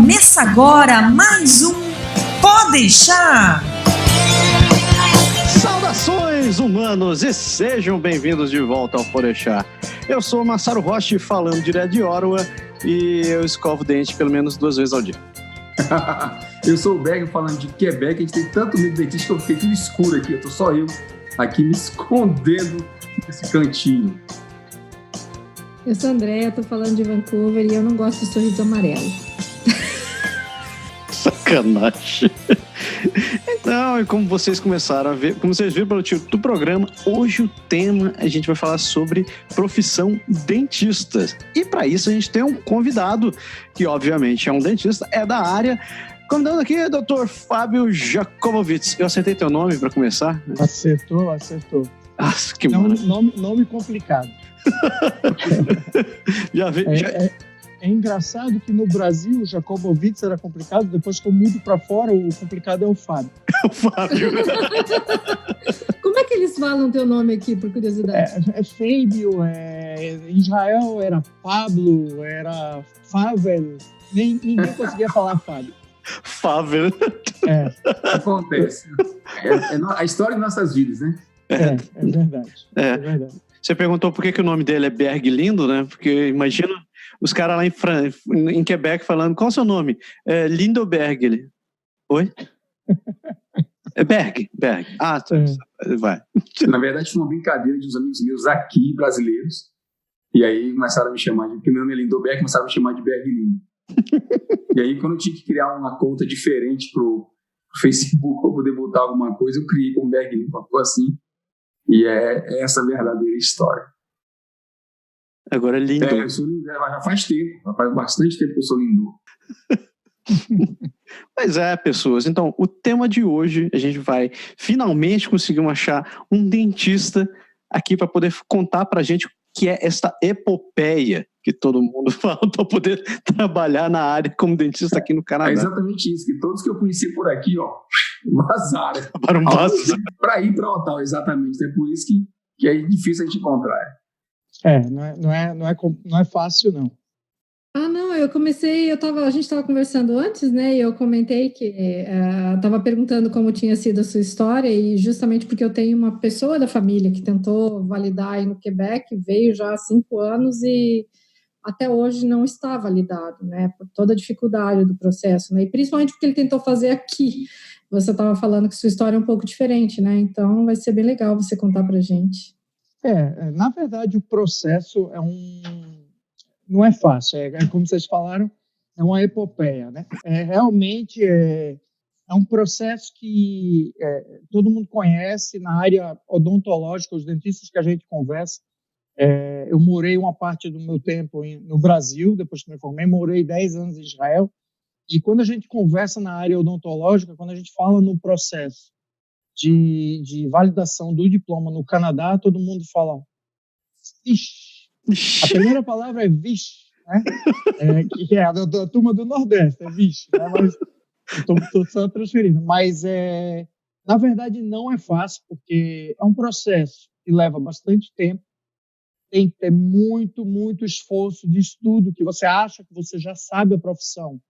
Começa agora mais um Pode deixar! Saudações humanos e sejam bem-vindos de volta ao Pode deixar. Eu sou o Massaro Rocha falando direto de Ottawa e eu escovo o dente pelo menos 2 vezes ao dia. Eu sou o Berg falando de Quebec, a gente tem tanto medo de dentista que eu fiquei tudo escuro aqui, eu tô só eu aqui me escondendo nesse cantinho. Eu sou a Andréa, tô falando de Vancouver e eu não gosto de sorriso amarelo. Sacanagem. Então, e como vocês começaram a ver, como vocês viram pelo título do programa, hoje o tema a gente vai falar sobre profissão dentista. E para isso a gente tem um convidado, que obviamente é um dentista, é da área. Convidado aqui é o Dr. Fábio Jacobowitz. Eu acertei teu nome para começar? Acertou. Nossa, que nome complicado. É engraçado que no Brasil o Jacobowitz era complicado, depois que eu mudo para fora, o complicado é o Fábio. O Fábio. Como é que eles falam teu nome aqui, por curiosidade? É Fábio, em Israel era Pablo, era Fável, ninguém conseguia falar Fábio. Fável. Acontece. É a história de nossas vidas, né? É verdade. É verdade. Você perguntou por que o nome dele é Berg Lindo, né? Porque imagina os caras lá em Quebec falando, qual é o seu nome? Lindoberg. Ele. Oi? É Berg. Ah, tá. Vai. Na verdade, foi uma brincadeira de uns amigos meus aqui, brasileiros. E aí começaram a me chamar porque meu nome é Lindoberg, começaram a me chamar de Berg Lindo. E aí, quando eu tinha que criar uma conta diferente pro Facebook para poder botar alguma coisa, eu criei com Berg Lindo, uma coisa assim. E é essa a verdadeira história. Agora é lindo. Eu sou lindo, já faz tempo, já faz bastante tempo que eu sou lindo. Pois é, pessoas. Então, o tema de hoje, a gente vai finalmente conseguir achar um dentista aqui para poder contar pra gente o que é esta epopeia que todo mundo fala para poder trabalhar na área como dentista aqui no Canadá. É exatamente isso, que todos que eu conheci por aqui, vazaram. Para ir para Ottawa, exatamente. É por isso que é difícil a gente encontrar. Não é fácil, não. Ah, não, a gente estava conversando antes, né, e eu comentei que estava perguntando como tinha sido a sua história, e justamente porque eu tenho uma pessoa da família que tentou validar aí no Quebec, veio já há 5 anos e até hoje não está validado, né, por toda a dificuldade do processo, né, e principalmente porque ele tentou fazer aqui. Você estava falando que sua história é um pouco diferente, né, então vai ser bem legal você contar para a gente. Na verdade, o processo não é fácil, como vocês falaram, é uma epopeia, né? Realmente é um processo que todo mundo conhece na área odontológica, os dentistas que a gente conversa. Eu morei uma parte do meu tempo no Brasil, depois que me formei, morei 10 anos em Israel, e quando a gente conversa na área odontológica, quando a gente fala no processo de validação do diploma no Canadá, todo mundo fala, vixe. A primeira palavra é vixe, né? Que é da turma do Nordeste, é vixe, né? Mas estou só transferindo. Mas, na verdade, não é fácil, porque é um processo que leva bastante tempo, tem que ter muito, muito esforço de estudo, que você acha que você já sabe a profissão.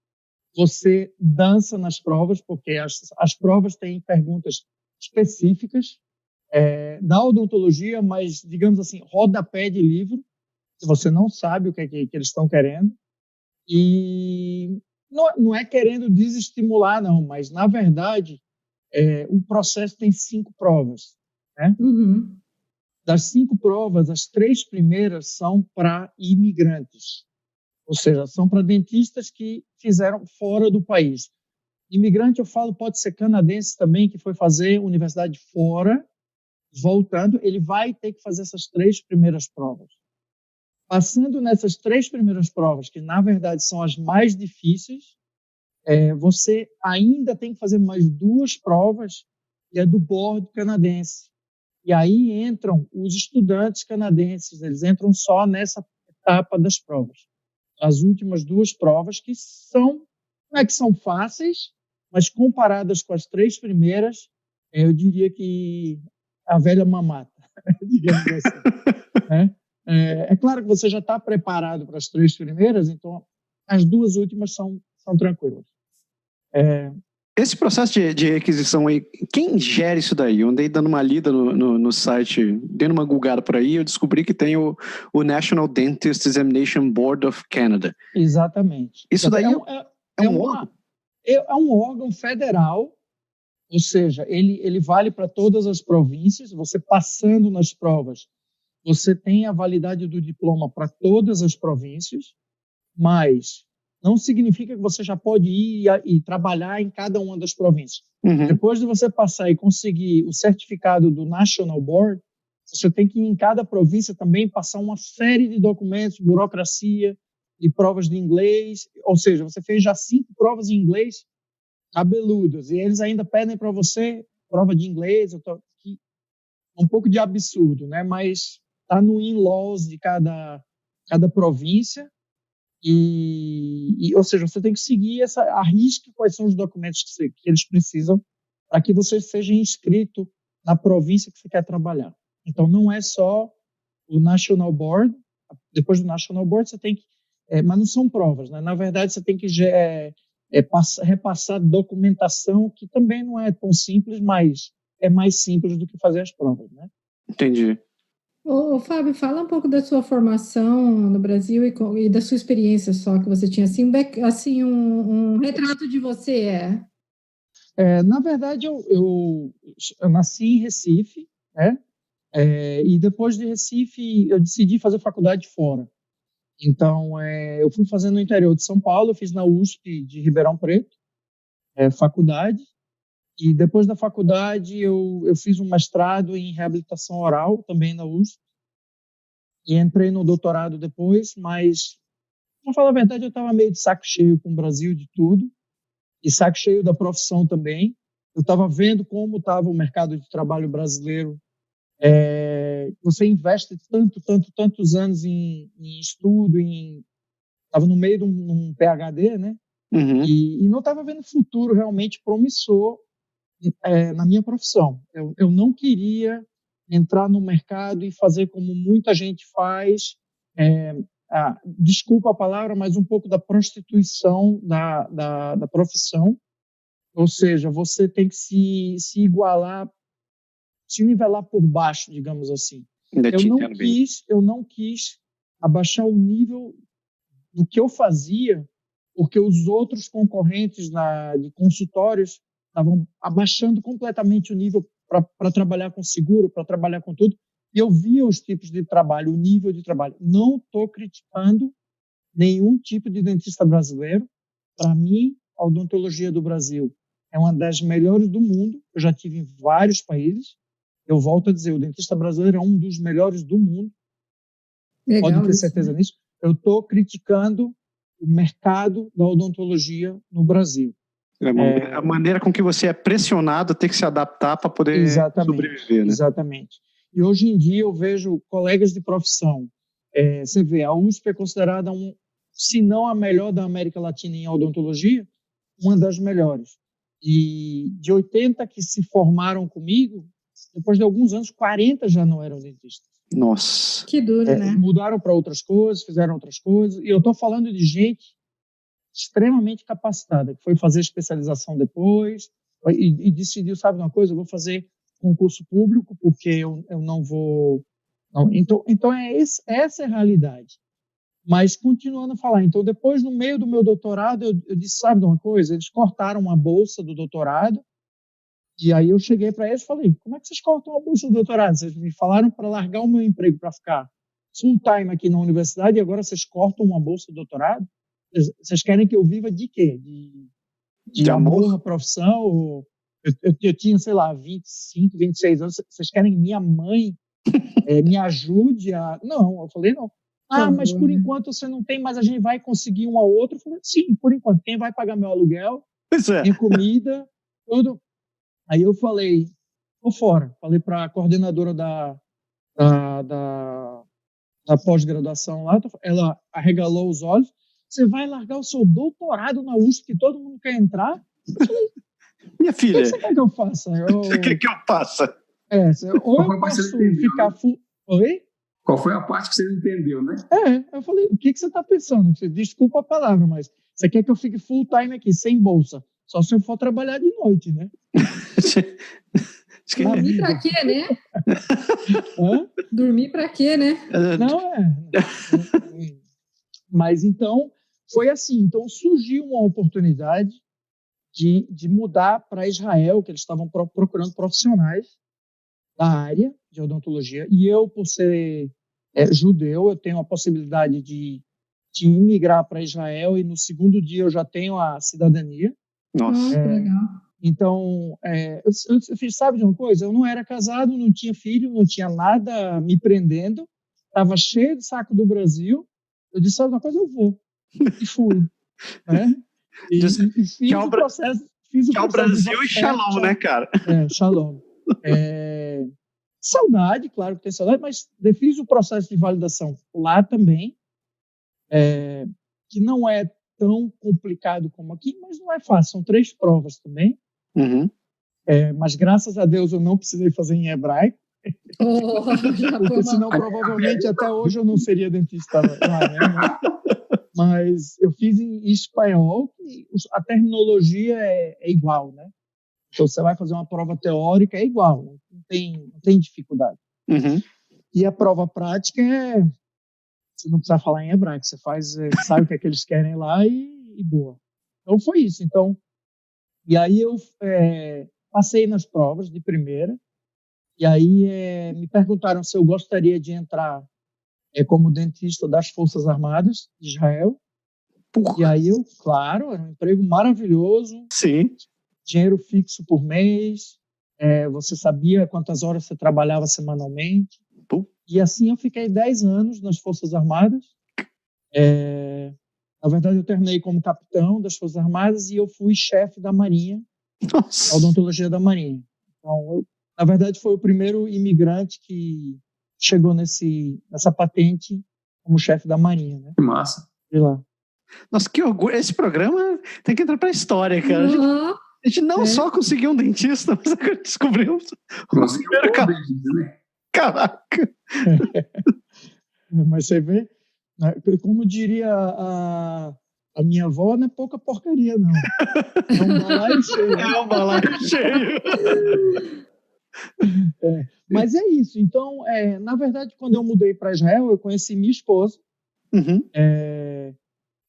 Você dança nas provas, porque as provas têm perguntas específicas da odontologia, mas, digamos assim, rodapé de livro, se você não sabe o que eles estão querendo. E não é querendo desestimular, não, mas, na verdade, o processo tem 5 provas. Né? Uhum. Das 5 provas, as 3 primeiras são para imigrantes, ou seja, são para dentistas que fizeram fora do país. Imigrante, eu falo, pode ser canadense também, que foi fazer universidade fora, voltando, ele vai ter que fazer essas 3 primeiras provas. Passando nessas 3 primeiras provas, que na verdade são as mais difíceis, você ainda tem que fazer mais 2 provas, que é do board canadense. E aí entram os estudantes canadenses, eles entram só nessa etapa das provas. As últimas 2 provas, que não é que são fáceis, mas comparadas com as 3 primeiras, eu diria que a velha mamata, digamos assim. Né? É claro que você já está preparado para as 3 primeiras, então as 2 últimas são são tranquilas. Esse processo de requisição aí, quem gera isso daí? Eu andei dando uma lida no site, dando uma googada por aí, eu descobri que tem o National Dentist Examination Board of Canada. Exatamente. Isso daí é um órgão federal, ou seja, ele vale para todas as províncias. Você passando nas provas, você tem a validade do diploma para todas as províncias, mas não significa que você já pode ir e trabalhar em cada uma das províncias. Uhum. Depois de você passar e conseguir o certificado do National Board, você tem que ir em cada província também passar uma série de documentos, burocracia e provas de inglês. Ou seja, você fez já 5 provas em inglês cabeludas e eles ainda pedem para você prova de inglês. Um pouco de absurdo, né? Mas está no in-laws de cada província. Ou seja, você tem que seguir a risca quais são os documentos que eles precisam para que você seja inscrito na província que você quer trabalhar. Então, não é só o National Board. Depois do National Board, você tem que... mas não são provas, né? Na verdade, você tem que repassar documentação, que também não é tão simples, mas é mais simples do que fazer as provas, né? Entendi. Ô, Fábio, fala um pouco da sua formação no Brasil e da sua experiência só que você tinha, assim, um retrato de você. Na verdade, eu nasci em Recife, né? E depois de Recife, eu decidi fazer faculdade fora. Então, eu fui fazer no interior de São Paulo, eu fiz na USP de Ribeirão Preto, faculdade. E depois da faculdade, eu fiz um mestrado em reabilitação oral, também na USP. E entrei no doutorado depois, mas, para falar a verdade, eu estava meio de saco cheio com o Brasil, de tudo. E saco cheio da profissão também. Eu estava vendo como estava o mercado de trabalho brasileiro. Você investe tantos anos em estudo, estava no meio de um PhD, né? Uhum. E não estava vendo futuro realmente promissor na minha profissão. Eu não queria entrar no mercado e fazer como muita gente faz, desculpa a palavra, mas um pouco da prostituição da profissão. Ou seja, você tem que se igualar, se nivelar por baixo, digamos assim. Eu não quis abaixar o nível do que eu fazia, porque os outros concorrentes de consultórios estavam abaixando completamente o nível para trabalhar com seguro, para trabalhar com tudo. E eu via os tipos de trabalho, o nível de trabalho. Não estou criticando nenhum tipo de dentista brasileiro. Para mim, a odontologia do Brasil é uma das melhores do mundo. Eu já tive em vários países. Eu volto a dizer, o dentista brasileiro é um dos melhores do mundo. Legal, pode ter certeza nisso. Eu estou criticando o mercado da odontologia no Brasil. A maneira com que você é pressionado a ter que se adaptar para poder sobreviver, né? Exatamente. E hoje em dia eu vejo colegas de profissão. Você vê, a USP é considerada, se não a melhor da América Latina em odontologia, uma das melhores. E de 80 que se formaram comigo, depois de alguns anos, 40 já não eram dentistas. Nossa. Que duro, né? Mudaram para outras coisas, fizeram outras coisas. E eu estou falando de gente extremamente capacitada, que foi fazer especialização depois e decidiu, sabe uma coisa, eu vou fazer concurso público porque eu não vou... Não. Então essa é a realidade. Mas continuando a falar, então depois, no meio do meu doutorado, eu disse, sabe de uma coisa? Eles cortaram uma bolsa do doutorado e aí eu cheguei para eles e falei, como é que vocês cortam uma bolsa do doutorado? Vocês me falaram para largar o meu emprego para ficar full time aqui na universidade e agora vocês cortam uma bolsa do doutorado? Vocês querem que eu viva de quê? De amor à profissão? Eu tinha, sei lá, 25, 26 anos. Vocês querem minha mãe me ajude a... Não, eu falei, não. Mas por enquanto você não tem, mas a gente vai conseguir um ao outro. Eu falei, sim, por enquanto. Quem vai pagar meu aluguel? Minha comida, tudo. Aí eu falei, tô fora. Falei para a coordenadora da pós-graduação lá, ela arregalou os olhos. Você vai largar o seu doutorado na USP, que todo mundo quer entrar? Eu falei, minha filha, o que você quer que eu faça? Você quer que eu faça? Ou eu posso ficar... Oi? Qual foi a parte que você não entendeu, né? Eu falei, o que você está pensando? Desculpa a palavra, mas Você quer que eu fique full time aqui, sem bolsa? Só se eu for trabalhar de noite, né? Dormir pra quê, né? Hã? Dormir pra quê, né? Não, Mas então, foi assim. Então, surgiu uma oportunidade de mudar para Israel, que eles estavam procurando profissionais da área de odontologia. E eu, por ser judeu, eu tenho a possibilidade de imigrar para Israel e no segundo dia eu já tenho a cidadania. Nossa. Que legal. Então, eu fiz, sabe de uma coisa? Eu não era casado, não tinha filho, não tinha nada me prendendo, estava cheio de saco do Brasil. Eu disse, sabe uma coisa? Eu vou. E fui. Né? E fiz o processo. Que é o Brasil e Shalom, né, cara? Shalom. Saudade, claro que tem saudade, mas fiz o processo de validação lá também, que não é tão complicado como aqui, mas não é fácil. São 3 provas também. Uhum. Mas graças a Deus eu não precisei fazer em hebraico, porque senão provavelmente até hoje eu não seria dentista lá, né? Mas eu fiz em espanhol e a terminologia é igual, né? Então você vai fazer uma prova teórica, é igual, não tem dificuldade. Uhum. E a prova prática você não precisa falar em hebraico, você sabe o que é que eles querem lá e boa. Então foi isso. Então, e aí eu passei nas provas de primeira, e aí me perguntaram se eu gostaria de entrar como dentista das Forças Armadas de Israel. E aí eu, claro, era um emprego maravilhoso. Sim. Dinheiro fixo por mês, você sabia quantas horas você trabalhava semanalmente. E assim eu fiquei 10 anos nas Forças Armadas. Na verdade, eu terminei como capitão das Forças Armadas e eu fui chefe da Marinha, Nossa. odontologia da Marinha. Então, na verdade, foi o primeiro imigrante que chegou nessa patente como chefe da Marinha. Né? Que massa. E lá. Nossa, que orgulho. Esse programa tem que entrar pra história, cara. A gente não só conseguiu um dentista, mas agora descobrimos o primeiro cara. Né? Caraca! Mas você vê, né, como diria a minha avó, não é pouca porcaria, não. É um balaio cheio. É um balaio cheio. Mas é isso. Então, na verdade, quando eu mudei para Israel, eu conheci minha esposa. Uhum.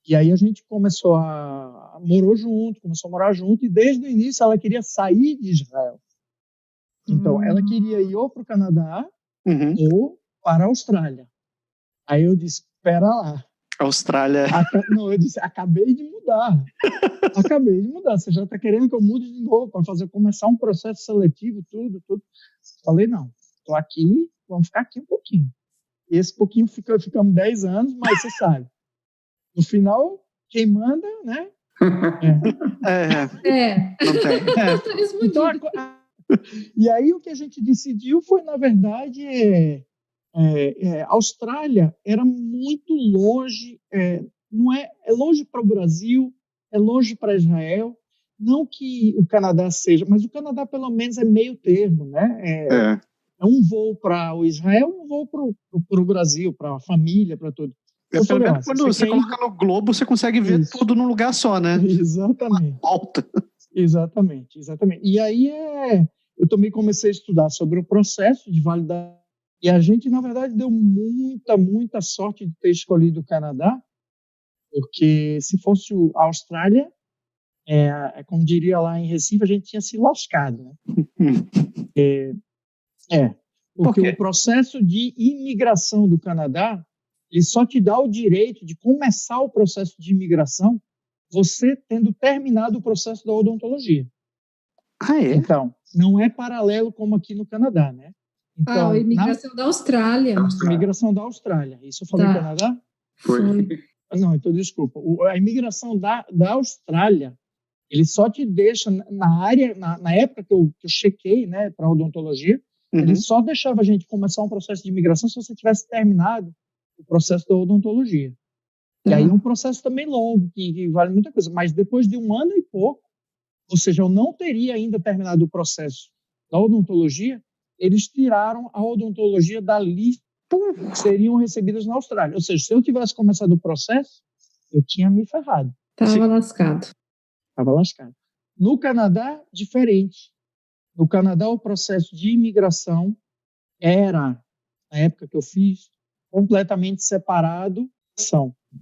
E aí a gente começou a morar junto, e desde o início ela queria sair de Israel. Então, ela queria ir ou para o Canadá ou para a Austrália. Aí eu disse, espera lá. Austrália. Não, eu disse, acabei de mudar. Você já está querendo que eu mude de novo para começar um processo seletivo, tudo. Falei, não, estou aqui, vamos ficar aqui um pouquinho. E esse pouquinho ficamos 10 anos, mas você sabe. No final, quem manda, né? Não tem. Então, e aí o que a gente decidiu foi, na verdade, a Austrália era muito longe, é longe para o Brasil, é longe para Israel. Não que o Canadá seja, mas o Canadá pelo menos é meio termo, né? É um voo para o Israel, um voo para o Brasil, para a família, para tudo. Quando você coloca no globo, você consegue ver tudo num lugar só, né? Exatamente. Volta. Exatamente. E aí eu também comecei a estudar sobre o processo de validação. E a gente, na verdade, deu muita sorte de ter escolhido o Canadá, porque se fosse a Austrália, como diria lá em Recife, a gente tinha se lascado, né? Porque o processo de imigração do Canadá, ele só te dá o direito de começar o processo de imigração você tendo terminado o processo da odontologia. Então, não é paralelo como aqui no Canadá, né? Então, a imigração da Austrália. Imigração da Austrália. Isso eu falei Canadá? Foi. Não, então desculpa. A imigração da Austrália, ele só te deixa na área, na época que eu chequei, né, para odontologia, ele só deixava a gente começar um processo de imigração se você tivesse terminado o processo da odontologia. E aí é um processo também longo, que vale muita coisa. Mas depois de 1 ano e pouco, ou seja, eu não teria ainda terminado o processo da odontologia, eles tiraram a odontologia da lista que seriam recebidas na Austrália. Ou seja, se eu tivesse começado o processo, eu tinha me ferrado. Tava lascado. Estava lascado. No Canadá, diferente. No Canadá, o processo de imigração era, na época que eu fiz, completamente separado.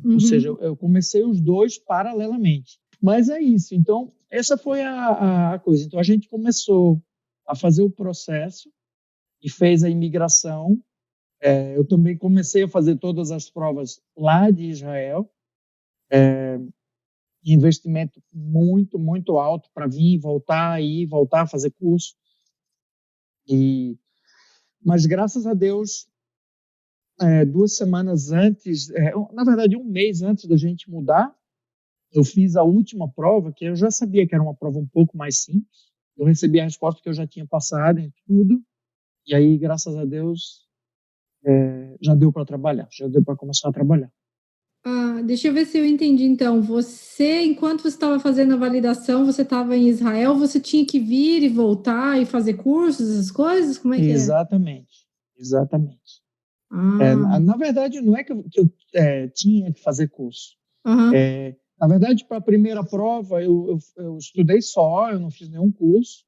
Ou seja, eu comecei os dois paralelamente. Mas é isso. Então, essa foi a coisa. Então, a gente começou a fazer o processo e fez a imigração. Eu também comecei a fazer todas as provas lá de Israel. Investimento muito, muito alto para vir, voltar a fazer curso. Mas, graças a Deus, 2 semanas antes, na verdade, 1 mês antes da gente mudar, eu fiz a última prova, que eu já sabia que era uma prova um pouco mais simples. Eu recebi a resposta que eu já tinha passado em tudo. E aí, graças a Deus, já deu para trabalhar, já deu para começar a trabalhar. Deixa eu ver se eu entendi, então. Você, enquanto você estava fazendo a validação, você estava em Israel, você tinha que vir e voltar e fazer cursos, essas coisas? Como é que Exatamente. Na verdade, não é que eu tinha que fazer curso. Na verdade, para a primeira prova, eu estudei só, eu não fiz nenhum curso.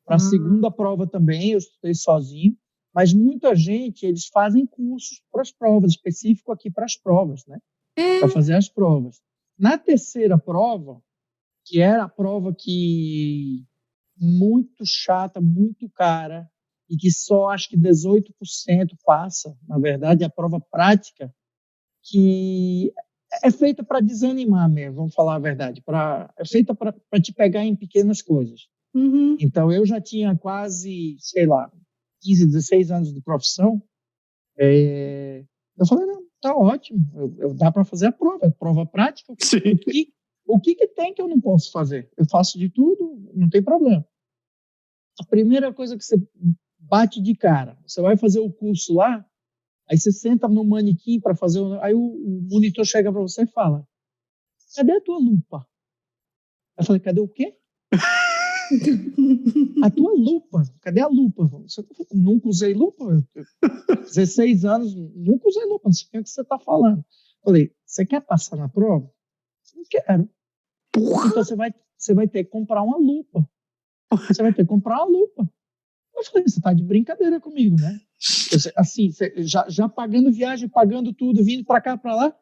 Para a segunda prova também, eu estudei sozinho. Mas muita gente, eles fazem cursos para as provas, específico aqui para as provas, né? Para fazer as provas. Na terceira prova, que era a prova que muito chata, muito cara, e que só acho que 18% passa, na verdade, a prova prática, que é feita para desanimar mesmo, vamos falar a verdade, é feita para te pegar em pequenas coisas. Então, eu já tinha quase, 15, 16 anos de profissão. Eu falei, não, tá ótimo, dá para fazer a prova prática. O que tem que eu não posso fazer? Eu faço de tudo, não tem problema. A primeira coisa que você bate de cara, você vai fazer o curso lá, aí você senta no manequim para fazer, aí o monitor chega para você e fala, cadê a tua lupa? Eu falei, cadê o quê? A tua lupa, cadê a lupa? Eu nunca usei lupa, 16 anos, nunca usei lupa, não sei o que você está falando. Eu falei, você quer passar na prova? Não quero. Então você vai ter que comprar uma lupa. Você vai ter que comprar uma lupa. Eu falei, você está de brincadeira comigo, né? Assim, já pagando viagem, pagando tudo, vindo para cá, para lá,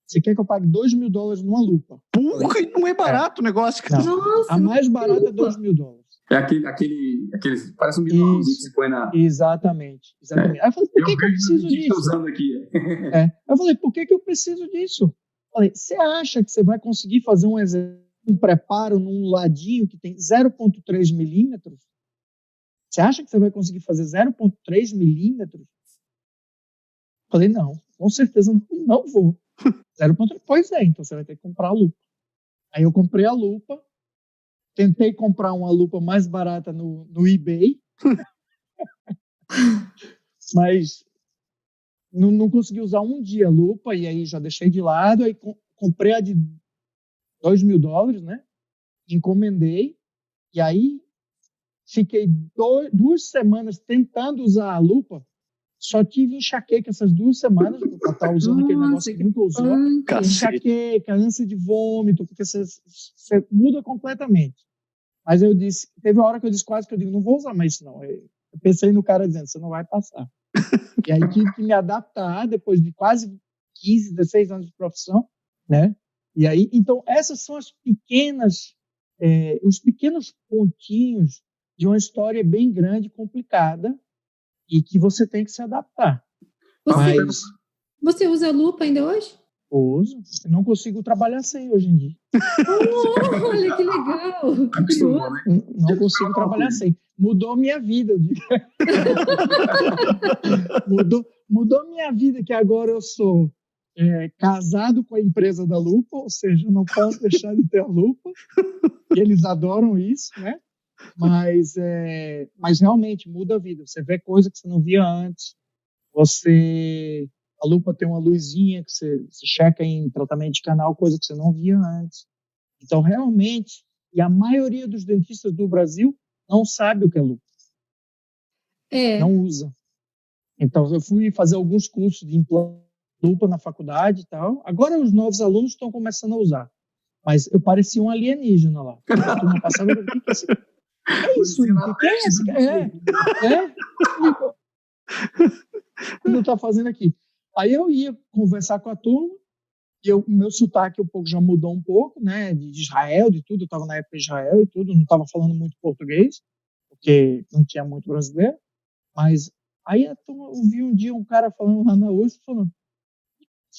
você quer que eu pague $2.000 numa lupa? Porra, não é barato o negócio, cara. Nossa, a mais barata é $2.000. É aquele parece um bilhãozinho que você põe na... Exatamente. Aí eu falei, por que eu preciso disso? Usando aqui. Eu falei, por que eu preciso disso? Eu falei, você acha que você vai conseguir fazer um preparo num ladinho que tem 0,3 milímetros? Você acha que você vai conseguir fazer 0,3 milímetros? Eu falei, não, com certeza não vou. 0,3, pois é, então você vai ter que comprar a lupa. Aí eu comprei a lupa, tentei comprar uma lupa mais barata no eBay, mas não consegui usar um dia a lupa, e aí já deixei de lado, aí comprei a de $2.000, né? Encomendei, e aí fiquei 2 semanas tentando usar a lupa, só tive enxaqueca essas 2 semanas, para estar usando aquele negócio que nunca usou. Enxaqueca, ânsia de vômito, porque você muda completamente. Mas eu disse, teve uma hora que eu disse quase que eu digo, não vou usar mais isso não. Eu pensei no cara dizendo, você não vai passar. E aí tive que me adaptar depois de quase 15, 16 anos de profissão, né? E aí, então, essas são as os pequenos pontinhos de uma história bem grande, complicada, e que você tem que se adaptar. Você usa lupa ainda hoje? Uso. Eu não consigo trabalhar sem hoje em dia. Olha que legal! Não consigo trabalhar sem. Mudou minha vida. Mudou minha vida, que agora eu sou casado com a empresa da lupa, ou seja, eu não posso deixar de ter a lupa. E eles adoram isso, né? Mas realmente muda a vida. Você vê coisa que você não via antes. A lupa tem uma luzinha que você checa em tratamento de canal, coisa que você não via antes. Então, realmente, e a maioria dos dentistas do Brasil não sabe o que é lupa. Não usa. Então, eu fui fazer alguns cursos de implante lupa na faculdade e tal. Agora, os novos alunos estão começando a usar. Mas eu parecia um alienígena lá. A turma passava, o que é isso? É isso, o que é esse? O que eu tá fazendo aqui? Aí eu ia conversar com a turma, e meu sotaque um pouco já mudou um pouco, né, de Israel, de tudo, eu estava na época de Israel e tudo, não estava falando muito português, porque não tinha muito brasileiro, mas aí eu vi um dia um cara falando lá na USP, falando,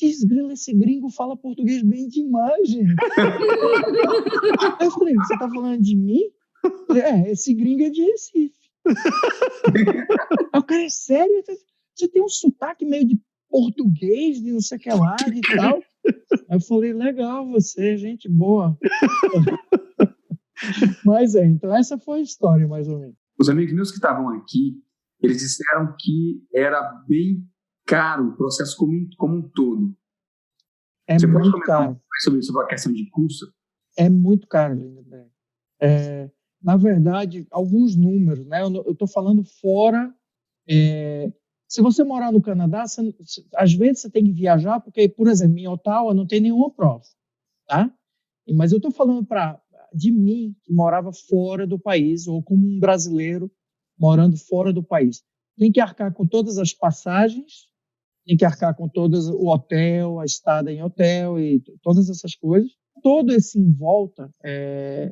esse gringo fala português bem demais, gente. Aí eu falei, você tá falando de mim? Eu falei, esse gringo é de Recife. Aí o cara, é sério? Você tem um sotaque meio de português, de não sei o que lá, de tal. Aí eu falei, legal, você, gente boa. Mas então essa foi a história, mais ou menos. Os amigos meus que estavam aqui, eles disseram que era bem caro o processo como um todo. Você pode comentar caro. Um pouco sobre a questão de custo? É muito caro, Lindenberg. Na verdade, alguns números, né? Eu estou falando fora... se você morar no Canadá, às vezes você tem que viajar, porque, por exemplo, em Ottawa não tem nenhuma prova, tá? Mas eu estou falando de mim, que morava fora do país, ou como um brasileiro morando fora do país. Tem que arcar com todas as passagens, tem que arcar com o hotel, a estada em hotel e todas essas coisas. Todo esse em volta,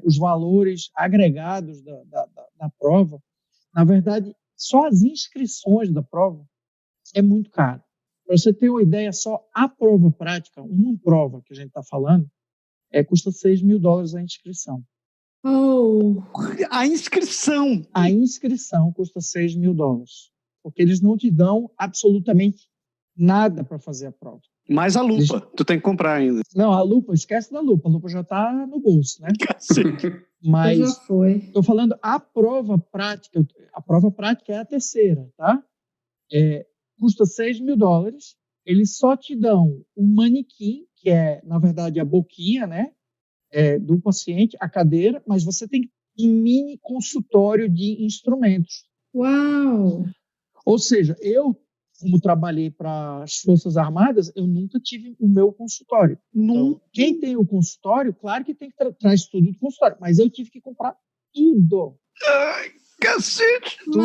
os valores agregados da prova, na verdade, só as inscrições da prova é muito caro. Para você ter uma ideia, só a prova prática, uma prova que a gente está falando, custa $6.000 a inscrição. Oh. A inscrição! A inscrição custa $6.000, porque eles não te dão absolutamente nada para fazer a prova. Mais a lupa, tu tem que comprar ainda. Não, a lupa, esquece da lupa, a lupa já está no bolso, né? Mas já foi. Estou falando a prova prática é a terceira, tá? Custa $6.000, eles só te dão um manequim, que é, na verdade, a boquinha, né? Do paciente, a cadeira, mas você tem um mini consultório de instrumentos. Uau! Ou seja, eu, como trabalhei para as Forças Armadas, eu nunca tive o meu consultório. Então, quem tem o consultório, claro que tem que traz tudo do consultório, mas eu tive que comprar tudo. Ai, cacete! Tudo.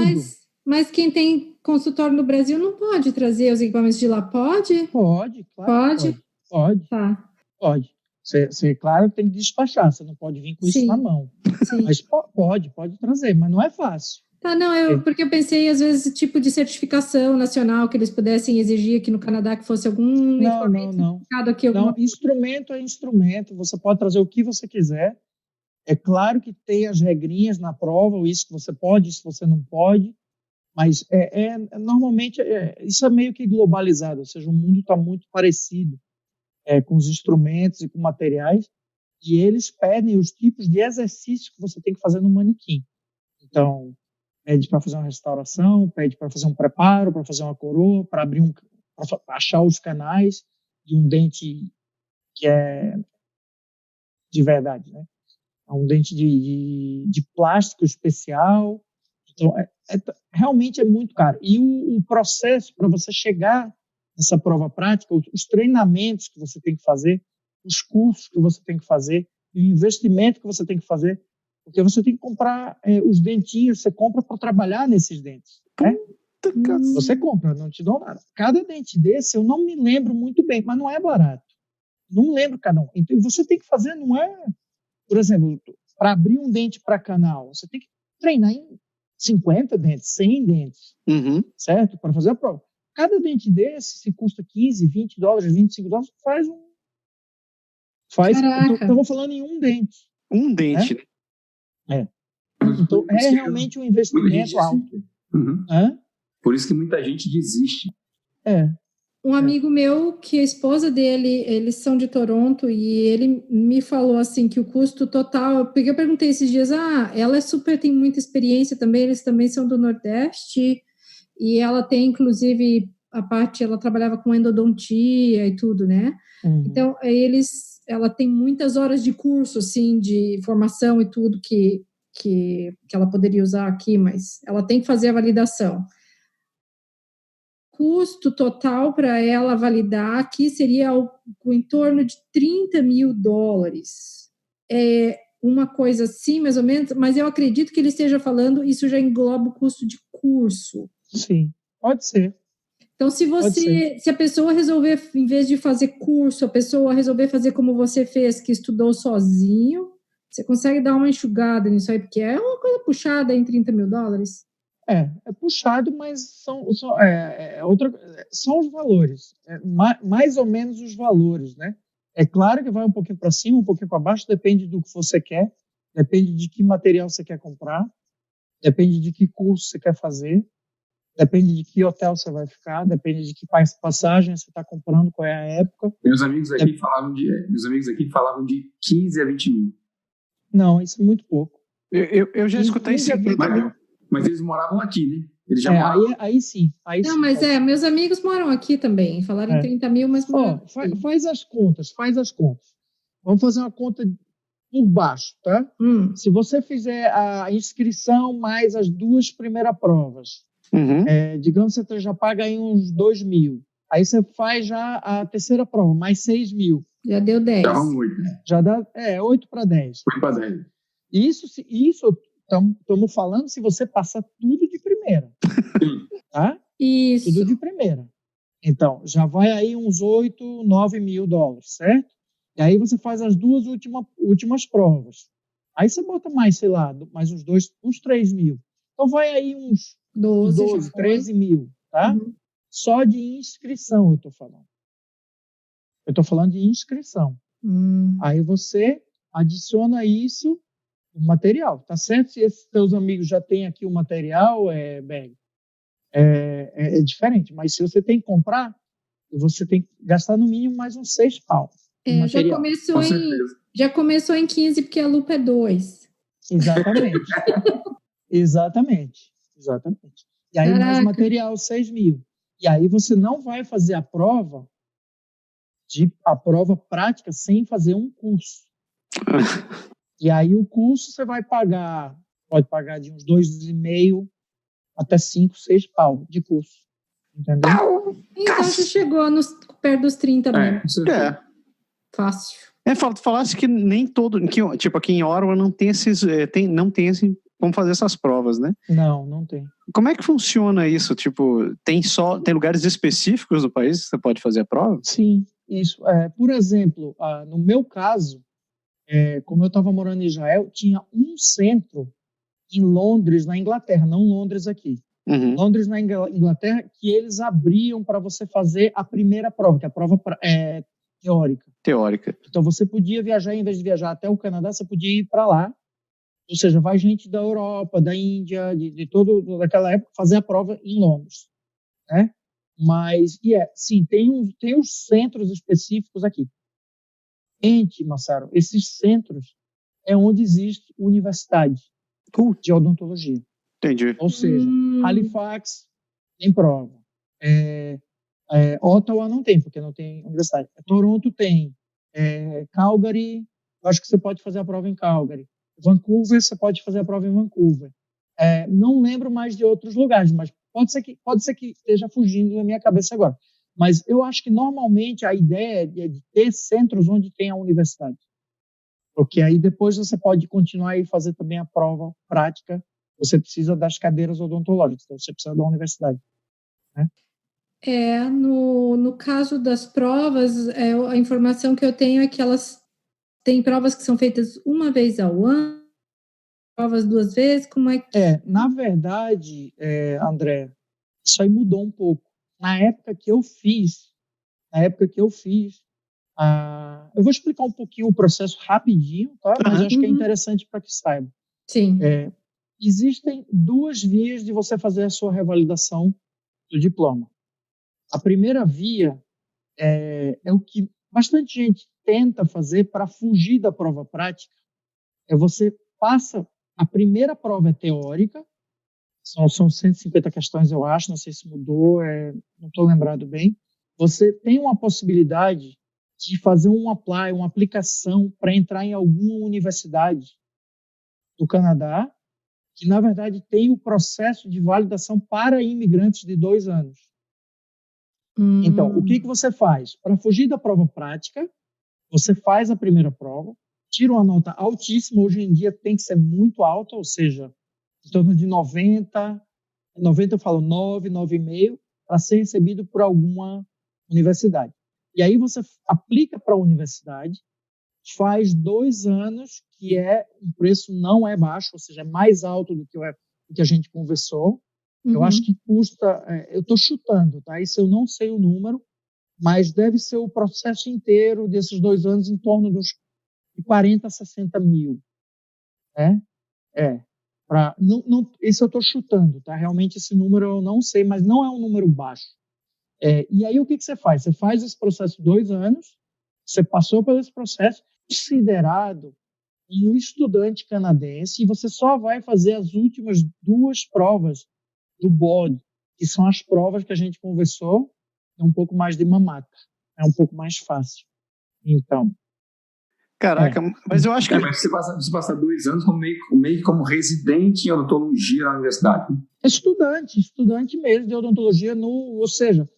Mas quem tem consultório no Brasil não pode trazer os equipamentos de lá, pode? Pode, claro. Pode. Tá. Pode. Você, claro, tem que despachar, você não pode vir com isso na mão. Sim. Mas pode trazer, mas não é fácil. Tá, não, porque eu pensei, às vezes, tipo de certificação nacional que eles pudessem exigir aqui no Canadá, que fosse algum equipamento certificado aqui. Não, instrumento é instrumento, você pode trazer o que você quiser. É claro que tem as regrinhas na prova, isso que você pode, isso que você não pode, mas normalmente isso é meio que globalizado, ou seja, o mundo está muito parecido com os instrumentos e com materiais, e eles pedem os tipos de exercícios que você tem que fazer no manequim. Então, pede para fazer uma restauração, pede para fazer um preparo, para fazer uma coroa, para achar os canais de um dente que é de verdade, né? É um dente de plástico especial. Então, realmente é muito caro. E o processo para você chegar nessa prova prática, os treinamentos que você tem que fazer, os cursos que você tem que fazer, o investimento que você tem que fazer, porque você tem que comprar os dentinhos, você compra para trabalhar nesses dentes. Né? Você compra, não te dão nada. Cada dente desse, eu não me lembro muito bem, mas não é barato. Não lembro cada um. Então, você tem que fazer, não é... Por exemplo, para abrir um dente para canal, você tem que treinar em 50 dentes, 100 dentes, certo? Para fazer a prova. Cada dente desse, se custa $15, $20, $25, estamos falando em um dente. Um dente, né? Então, é realmente um investimento alto. Por isso que muita gente desiste. Um amigo meu, que a esposa dele, eles são de Toronto, e ele me falou assim que o custo total, porque eu perguntei esses dias, ela tem muita experiência também, eles também são do Nordeste, e ela tem, inclusive, ela trabalhava com endodontia e tudo, né? Então, ela tem muitas horas de curso, assim, de formação e tudo que ela poderia usar aqui, mas ela tem que fazer a validação. custo total para ela validar aqui seria em torno de $30 mil. É uma coisa assim, mais ou menos, mas eu acredito que ele esteja falando, isso já engloba o custo de curso. Sim, pode ser. Então, se a pessoa resolver, em vez de fazer curso, a pessoa resolver fazer como você fez, que estudou sozinho, você consegue dar uma enxugada nisso aí, porque é uma coisa puxada em $30 mil. É puxado, mas são os valores, mais ou menos os valores, né? É claro que vai um pouquinho para cima, um pouquinho para baixo, depende do que você quer, depende de que material você quer comprar, depende de que curso você quer fazer, depende de que hotel você vai ficar, depende de que passagem você está comprando, qual é a época. Meus amigos aqui falavam de 15 a 20 mil. Não, isso é muito pouco. Eu já escutei isso. Mas eles moravam aqui, né? Eles já moravam. Aí sim. Não, mas meus amigos moram aqui também. Falaram em 30 mil, mas moram aqui. Faz as contas. Vamos fazer uma conta por baixo, tá? Se você fizer a inscrição mais as 2 primeiras provas, digamos que você já paga aí uns 2 mil. Aí você faz já a terceira prova, mais 6 mil. Já deu 10. Já vão 8, né? Já dá 8 para 10. 8 para 10. Isso estamos falando se você passar tudo de primeira. Tá? Isso. Tudo de primeira. Então, já vai aí uns 8, 9 mil dólares, certo? E aí você faz as 2 últimas provas. Aí você bota mais, sei lá, mais uns 3 mil. Então vai aí uns 12, 13 mil, tá? Só de inscrição eu estou falando. Eu estou falando de inscrição. Aí você adiciona isso, o material, tá certo? Se esses teus amigos já têm aqui o material, bem, é diferente. Mas se você tem que comprar, você tem que gastar no mínimo mais uns 6 pau. Já começou em 15, porque a lupa é 2. Exatamente. E aí mais material, 6 mil. E aí você não vai fazer a prova prática sem fazer um curso. E aí o curso você pode pagar de uns 2,5 até 5, 6 pau de curso. Entendeu? Então você chegou perto dos 30 mil. Fácil. Falasse que nem todo, tipo aqui em Ottawa não tem como fazer essas provas, né? Não tem. Como é que funciona isso? Tipo, tem lugares específicos do país que você pode fazer a prova? Sim, isso. Por exemplo, no meu caso, como eu estava morando em Israel, tinha um centro em Londres, na Inglaterra, não Londres aqui. Londres, na Inglaterra, que eles abriam para você fazer a primeira prova, que é a prova teórica. Então você podia viajar, em vez de viajar até o Canadá, você podia ir para lá. Ou seja, vai gente da Europa, da Índia, de todo daquela época, fazer a prova em Londres, né? Mas, sim, tem os centros específicos aqui. Massaro, esses centros é onde existe universidade de odontologia. Entendi. Ou seja, Halifax tem prova. Ottawa não tem, porque não tem universidade. Toronto tem. Calgary, acho que você pode fazer a prova em Calgary. Vancouver, você pode fazer a prova em Vancouver. Não lembro mais de outros lugares, mas pode ser que esteja fugindo da minha cabeça agora. Mas eu acho que normalmente a ideia é de ter centros onde tem a universidade. Porque aí depois você pode continuar e fazer também a prova prática. Você precisa das cadeiras odontológicas, então você precisa da universidade, né? No caso das provas, a informação que eu tenho é que elas têm provas que são feitas uma vez ao ano, provas 2 vezes, como é que... Na verdade, André, isso aí mudou um pouco. Na época que eu fiz, eu vou explicar um pouquinho o processo rapidinho, tá? Mas acho que é interessante para que saiba. Sim. Existem 2 vias de você fazer a sua revalidação do diploma. A primeira via é o que bastante gente tenta fazer para fugir da prova prática. Você passa, a primeira prova é teórica, são 150 questões, eu acho, não sei se mudou, não estou lembrado bem. Você tem uma possibilidade de fazer uma aplicação para entrar em alguma universidade do Canadá, que, na verdade, tem o processo de validação para imigrantes de 2 anos. Então, o que você faz? Para fugir da prova prática, você faz a primeira prova, tira uma nota altíssima, hoje em dia tem que ser muito alta, ou seja, em torno de 90 eu falo 9, 9,5, para ser recebido por alguma universidade. E aí você aplica para a universidade, faz 2 anos, que um preço não é baixo, ou seja, é mais alto do que a gente conversou. Eu acho que custa, eu estou chutando, tá? Isso eu não sei o número, mas deve ser o processo inteiro desses 2 anos em torno dos 40 a 60 mil. Isso eu estou chutando, tá? Realmente esse número eu não sei, mas não é um número baixo. E aí o que você faz? Você faz esse processo 2 anos, você passou por esse processo, considerado um estudante canadense, e você só vai fazer as últimas 2 provas do BOD, que são as provas que a gente conversou, é um pouco mais de mamata, é um pouco mais fácil. Então... Caraca, mas eu acho que... Mas você passa 2 anos meio que como residente em odontologia na universidade. Estudante mesmo de odontologia, ou seja,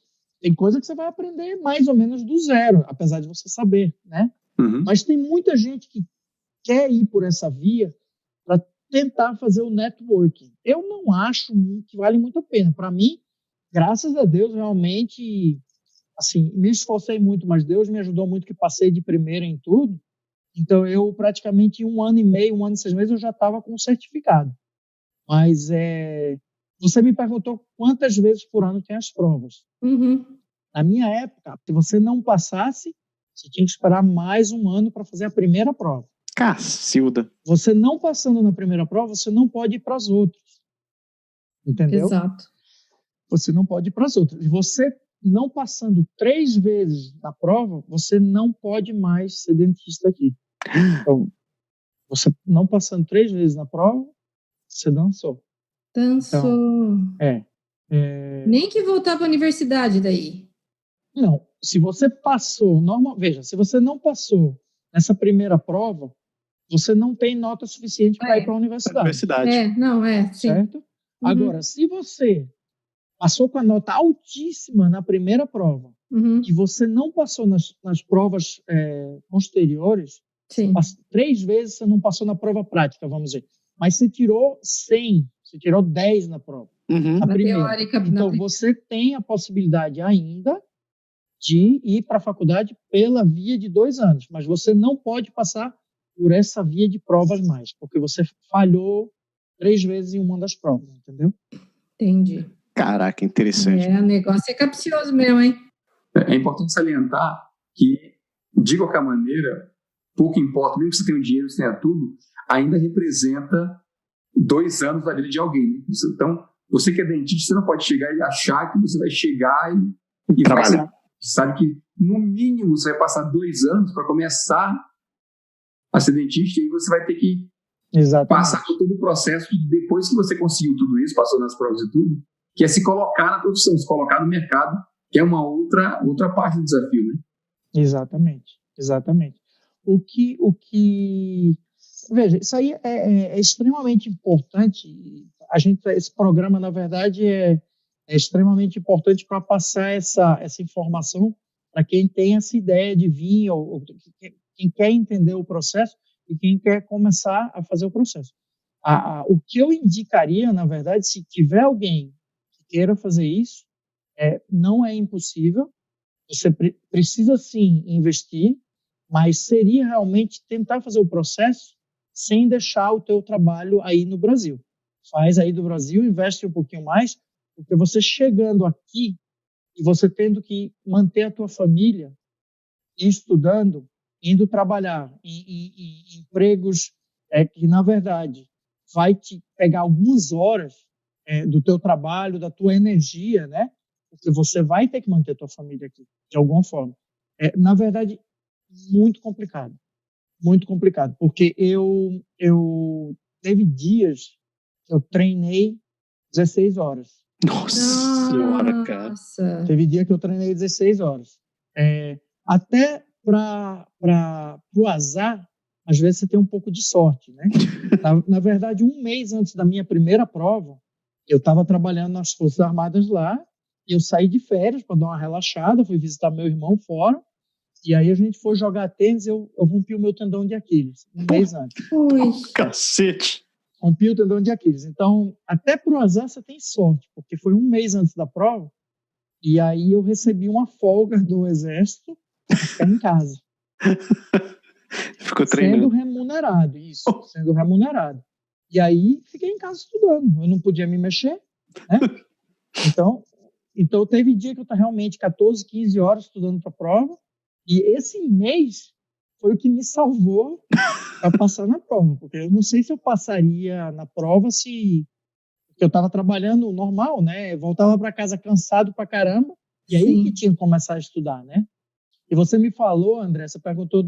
tem coisa que você vai aprender mais ou menos do zero, apesar de você saber, né? Uhum. Mas tem muita gente que quer ir por essa via para tentar fazer o networking. Eu não acho que vale muito a pena. Para mim, graças a Deus, realmente, assim, me esforcei muito, mas Deus me ajudou muito, que passei de primeira em tudo. Então, eu praticamente 1 ano e meio, 1 ano e 6 meses, eu já estava com o certificado. Mas você me perguntou quantas vezes por ano tem as provas. Na minha época, se você não passasse, você tinha que esperar mais 1 ano para fazer a primeira prova. Cacilda. Você não passando na primeira prova, você não pode ir para as outras. Entendeu? Exato. Você não pode ir para as outras. E você não passando 3 vezes na prova, você não pode mais ser dentista aqui. Então, você não passando 3 vezes na prova, você dançou. Então, Nem que voltar para a universidade daí. Não, se você passou, veja, se você não passou nessa primeira prova, você não tem nota suficiente para ir para a universidade. Sim. Certo? Agora, se você passou com a nota altíssima na primeira prova e você não passou nas provas posteriores, 3 vezes você não passou na prova prática, vamos dizer, mas você tirou 100, você tirou 10 na prova. Na primeira. Teórica, então, você tem a possibilidade ainda de ir para a faculdade pela via de 2 anos, mas você não pode passar por essa via de provas mais, porque você falhou 3 vezes em uma das provas, entendeu? Entendi. Caraca, interessante. O negócio é capcioso mesmo, hein? É importante salientar que, de qualquer maneira, pouco importa, mesmo que você tenha o dinheiro, você tenha tudo, ainda representa 2 anos da vida de alguém. Né? Então, você que é dentista, você não pode chegar e achar que você vai chegar e trabalhar. Você sabe que, no mínimo, você vai passar 2 anos para começar a ser dentista, e você vai ter que passar por todo o processo depois que você conseguiu tudo isso, passou nas provas e tudo, que é se colocar na profissão, se colocar no mercado, que é uma outra parte do desafio, né? Exatamente. Veja, isso aí é extremamente importante. Esse programa, na verdade, é extremamente importante para passar essa informação para quem tem essa ideia de vir, ou quem quer entender o processo e quem quer começar a fazer o processo. O que eu indicaria, na verdade, se tiver alguém que queira fazer isso, não é impossível. Você precisa, sim, investir, mas seria realmente tentar fazer o processo sem deixar o teu trabalho aí no Brasil. Faz aí do Brasil, investe um pouquinho mais, porque você chegando aqui e você tendo que manter a tua família estudando, indo trabalhar em empregos que, na verdade, vai te pegar algumas horas do teu trabalho, da tua energia, né? Porque você vai ter que manter a tua família aqui, de alguma forma. Na verdade, muito complicado, porque eu teve dias que eu treinei 16 horas. Nossa senhora, cara. Teve dia que eu treinei 16 horas. Até para o azar, às vezes você tem um pouco de sorte, né? Na verdade, 1 mês antes da minha primeira prova, eu estava trabalhando nas Forças Armadas lá eu saí de férias para dar uma relaxada, fui visitar meu irmão fora, e aí a gente foi jogar tênis, eu rompi o meu tendão de Aquiles, um mês antes. Ui. Cacete! Rompi o tendão de Aquiles. Então, até pro azar você tem sorte, porque foi um mês antes da prova, e aí eu recebi uma folga do exército para ficar em casa. Ficou Sendo treinando. remunerado, isso, sendo remunerado. E aí fiquei em casa estudando, eu não podia me mexer, né? Então teve dia que eu estava realmente 14, 15 horas estudando para a prova, e esse mês foi o que me salvou para passar na prova, porque eu não sei se eu passaria na prova porque eu estava trabalhando normal, né? Eu voltava para casa cansado pra caramba, e aí Sim. que tinha que começar a estudar, né? E você me falou, André, você perguntou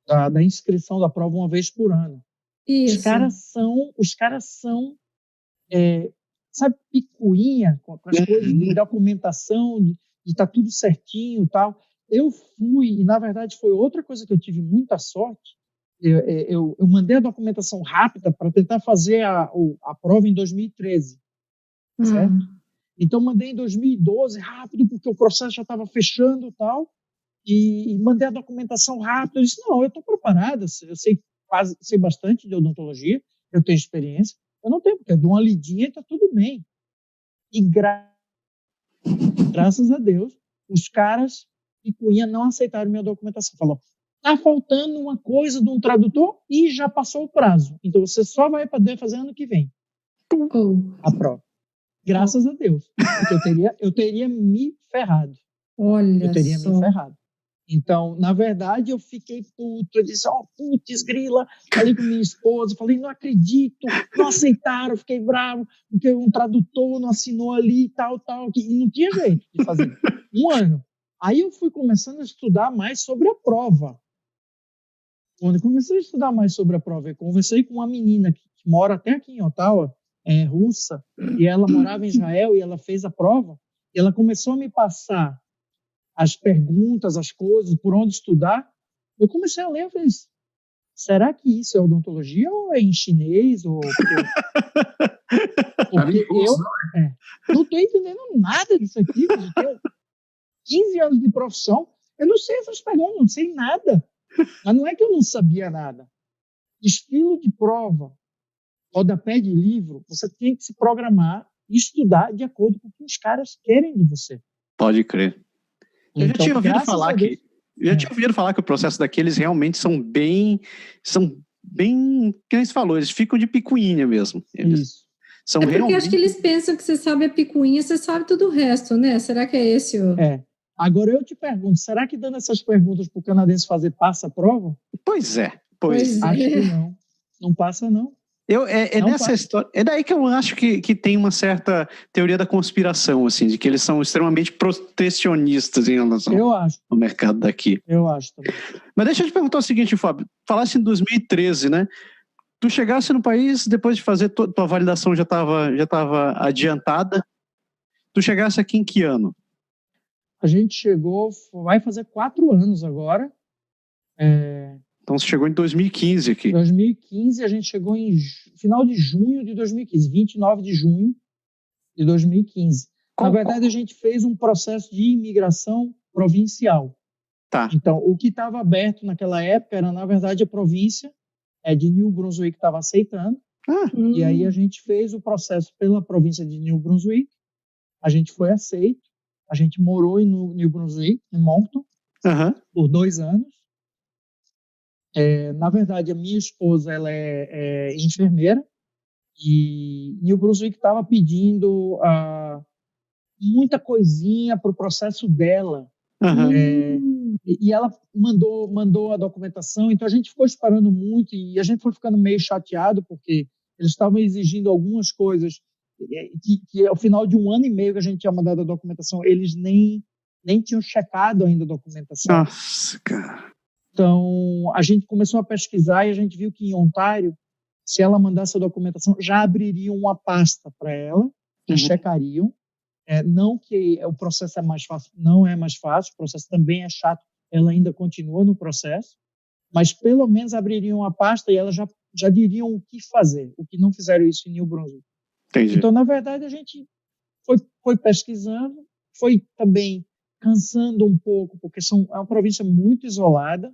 da inscrição da prova uma vez por ano. Isso. Os caras são sabe, picuinha com as coisas de documentação, de estar tudo certinho e tal. Eu fui, e na verdade foi outra coisa que eu tive muita sorte, eu mandei a documentação rápida para tentar fazer a prova em 2013, certo? Então mandei em 2012 rápido, porque o processo já estava fechando e tal, e mandei a documentação rápido. Eu disse, não, eu estou preparada, eu sei bastante de odontologia, eu tenho experiência, eu não tenho, porque eu dou uma lidinha e está tudo bem. E graças a Deus, os caras picuinha não aceitaram minha documentação. Falou, tá faltando uma coisa de um tradutor e já passou o prazo. Então você só vai poder fazer ano que vem a prova. Graças a Deus. Porque eu teria me ferrado. Olha Eu teria só. me ferrado. Então, na verdade, eu fiquei puto. Eu disse, putz, grila. Falei com minha esposa, falei, não acredito, não aceitaram, fiquei bravo, porque um tradutor não assinou ali e tal. E não tinha jeito de fazer. Um ano. Aí eu fui começando a estudar mais sobre a prova. Quando eu comecei a estudar mais sobre a prova, eu conversei com uma menina que mora até aqui em Ottawa, russa, e ela morava em Israel e ela fez a prova, e ela começou a me passar as perguntas, as coisas, por onde estudar. Eu comecei a ler, eu falei, será que isso é odontologia ou é em chinês? Porque eu não estou entendendo nada disso aqui, eu tenho 15 anos de profissão, eu não sei essas perguntas, não sei nada. Mas não é que eu não sabia nada. Estilo de prova, rodapé de livro, você tem que se programar e estudar de acordo com o que os caras querem de você. Pode crer. Eu já Então, tinha ouvido graças falar a Deus, tinha ouvido falar que o processo daqueles realmente são bem, que nem você falou, eles ficam de picuinha mesmo. Eles isso. são Porque realmente... acho que eles pensam que você sabe a picuinha, você sabe tudo o resto, né? Será que é esse o... Agora eu te pergunto, será que dando essas perguntas para o canadense fazer passa a prova? Pois é. Acho que não. Não passa, não. Nessa história, é daí que eu acho que tem uma certa teoria da conspiração, assim, de que eles são extremamente protecionistas em relação ao mercado daqui. Eu acho também. Mas deixa eu te perguntar o seguinte, Fábio. Falasse em 2013, né? Tu chegasse no país, depois de fazer tua validação já estava adiantada. Tu chegasse aqui em que ano? A gente chegou, vai fazer 4 anos agora. Então você chegou em 2015 aqui. 2015, a gente chegou em final de junho de 2015, 29 de junho de 2015. Na verdade, a gente fez um processo de imigração provincial. Tá. Então, o que estava aberto naquela época era, na verdade, a província de New Brunswick que estava aceitando. E aí a gente fez o processo pela província de New Brunswick. A gente foi aceito. A gente morou em New Brunswick, em Moncton, por 2 anos. Na verdade, a minha esposa ela é enfermeira e New Brunswick estava pedindo muita coisinha para o processo dela. E ela mandou a documentação, então a gente ficou esperando muito e a gente foi ficando meio chateado porque eles estavam exigindo algumas coisas que ao final de 1 ano e meio que a gente tinha mandado a documentação, eles nem tinham checado ainda a documentação. Nossa, cara. Então, a gente começou a pesquisar e a gente viu que em Ontário, se ela mandasse a documentação, já abririam uma pasta para ela, já checariam. Não que o processo é mais fácil, não é mais fácil, o processo também é chato, ela ainda continua no processo, mas pelo menos abririam uma pasta e elas já diriam o que fazer, o que não fizeram isso em New Brunswick. Entendi. Então, na verdade, a gente foi pesquisando, foi também cansando um pouco, porque é uma província muito isolada,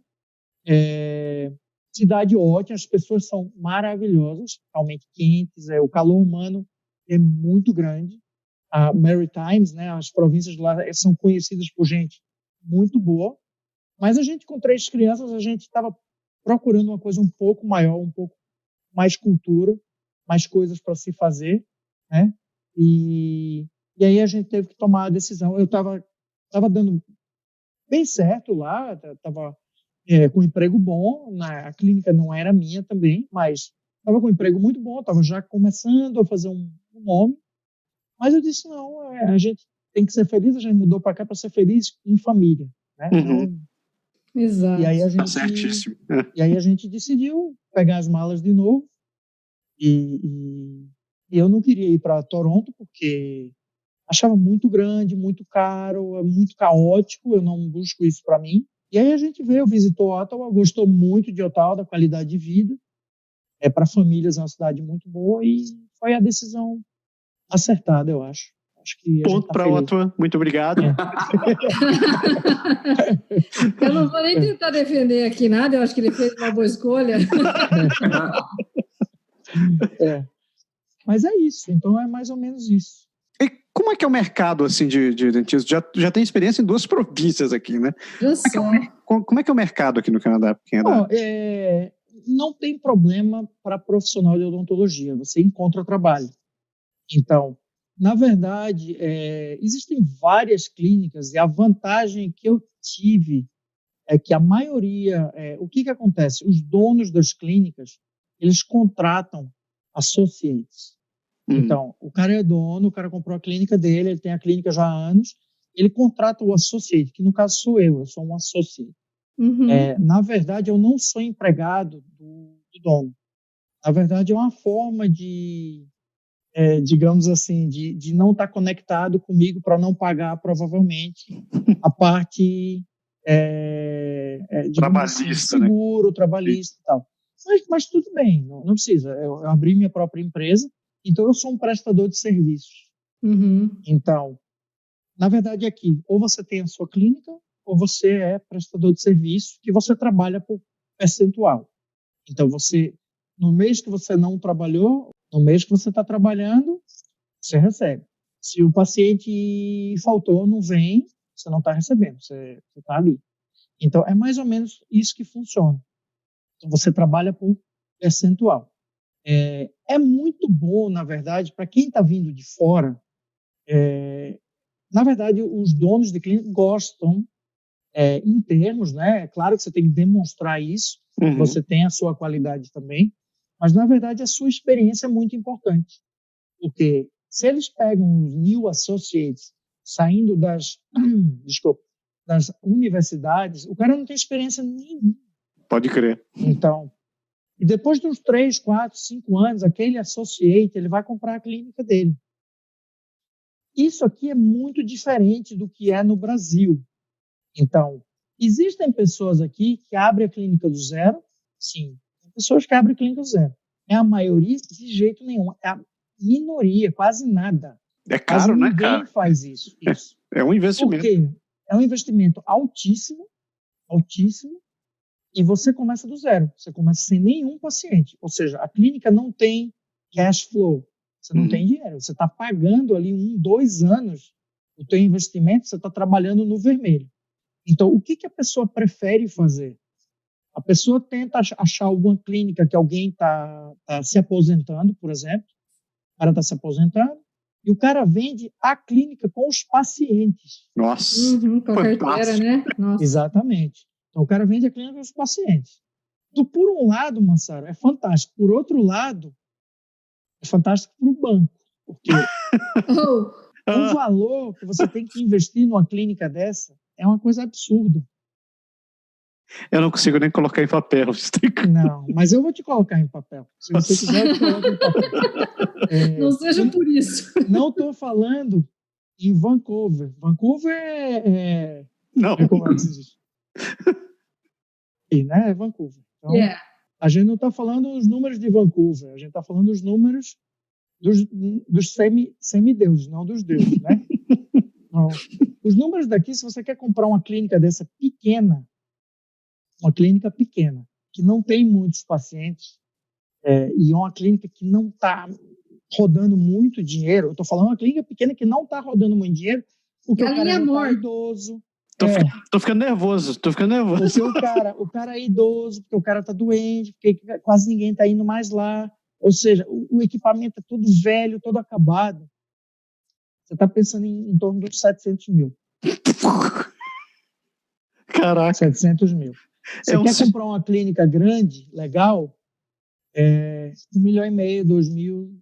cidade ótima, as pessoas são maravilhosas, realmente quentes, o calor humano é muito grande. A Maritimes, né, as províncias lá são conhecidas por gente muito boa, mas a gente com 3 crianças, a gente estava procurando uma coisa um pouco maior, um pouco mais cultura, mais coisas para se fazer, né? E aí a gente teve que tomar a decisão. Eu estava dando bem certo lá, estava com um emprego bom, a clínica não era minha também, mas estava com um emprego muito bom, estava já começando a fazer um nome, mas eu disse, não, a gente tem que ser feliz, a gente mudou para cá para ser feliz em família, né? Uhum. Exato. E aí Tá certíssimo. e aí a gente decidiu pegar as malas de novo e eu não queria ir para Toronto porque achava muito grande, muito caro, muito caótico, eu não busco isso para mim. E aí a gente veio, visitou Ottawa, gostou muito de Ottawa, da qualidade de vida. Para famílias é uma cidade muito boa e foi a decisão acertada, eu acho. Acho que Ponto para Ottawa, muito obrigado. Eu não vou nem tentar defender aqui nada, eu acho que ele fez uma boa escolha. Mas é isso, então é mais ou menos isso. E como é que é o mercado assim, de dentista? Já tem experiência em 2 províncias aqui, né? Eu sei. Como é que é o mercado aqui no Canadá? Bom, não tem problema para profissional de odontologia, você encontra trabalho. Então, na verdade, existem várias clínicas e a vantagem que eu tive é que a maioria, o que acontece? Os donos das clínicas, eles contratam associates. Então, o cara é dono, o cara comprou a clínica dele, ele tem a clínica já há anos, ele contrata o associate, que no caso sou eu sou um associate. Uhum. Na verdade, eu não sou empregado do dono. Na verdade, é uma forma de, digamos assim, de não estar conectado comigo para não pagar, provavelmente, a parte trabalhista, assim, seguro, né? Trabalhista e tal. Mas tudo bem, não precisa. Eu abri minha própria empresa, então eu sou um prestador de serviços. Uhum. Então, na verdade, aqui, ou você tem a sua clínica, ou você é prestador de serviço, que você trabalha por percentual. Então, no mês que você não trabalhou, no mês que você está trabalhando, você recebe. Se o paciente faltou, não vem, você não está recebendo, você está ali. Então, é mais ou menos isso que funciona. Então, você trabalha por percentual. É muito bom, na verdade, para quem está vindo de fora. Na verdade, os donos de clínica gostam, em termos, né? É claro que você tem que demonstrar isso, você tem a sua qualidade também, mas, na verdade, a sua experiência é muito importante. Porque se eles pegam os new associates saindo das universidades, o cara não tem experiência nenhuma. Pode crer. Então, e depois de uns 3, 4, 5 anos, aquele associate, ele vai comprar a clínica dele. Isso aqui é muito diferente do que é no Brasil. Então, existem pessoas aqui que abrem a clínica do zero? Sim. Tem pessoas que abrem a clínica do zero. É a maioria? De jeito nenhum. É a minoria, quase nada. É caro, né, cara? Ninguém faz isso. É um investimento. Por quê? É um investimento altíssimo, e você começa do zero. Você começa sem nenhum paciente. Ou seja, a clínica não tem cash flow. Você não tem dinheiro. Você está pagando ali 1, 2 anos o teu investimento, você está trabalhando no vermelho. Então, o que a pessoa prefere fazer? A pessoa tenta achar alguma clínica que alguém está se aposentando, por exemplo. O cara está se aposentando e o cara vende a clínica com os pacientes. Nossa, com a carteira, né? Nossa. Exatamente. Então, o cara vende a clínica com os pacientes. Então, por um lado, Massaro, é fantástico. Por outro lado, é fantástico para o banco. Porque o valor que você tem que investir numa clínica dessa é uma coisa absurda. Eu não consigo nem colocar em papel. Não, mas eu vou te colocar em papel. Se você quiser, eu te coloco em papel. Não seja por isso. Não estou falando em Vancouver. Vancouver Não. Como é que se diz? É Vancouver. Então, a gente não está falando os números de Vancouver. A gente está falando os números dos semideuses, não dos deuses, né? Não. Os números daqui, se você quer comprar uma clínica dessa pequena, uma clínica pequena, que não tem muitos pacientes, e uma clínica que não está rodando muito dinheiro, eu estou falando uma clínica pequena que não está rodando muito dinheiro, porque o cara é idoso. Tô ficando nervoso. Porque o cara é idoso, porque o cara está doente, porque quase ninguém está indo mais lá. Ou seja, o equipamento é todo velho, todo acabado. Você está pensando em torno dos 700 mil. Caraca. 700 mil. Você quer comprar uma clínica grande, legal, 1,5 milhão,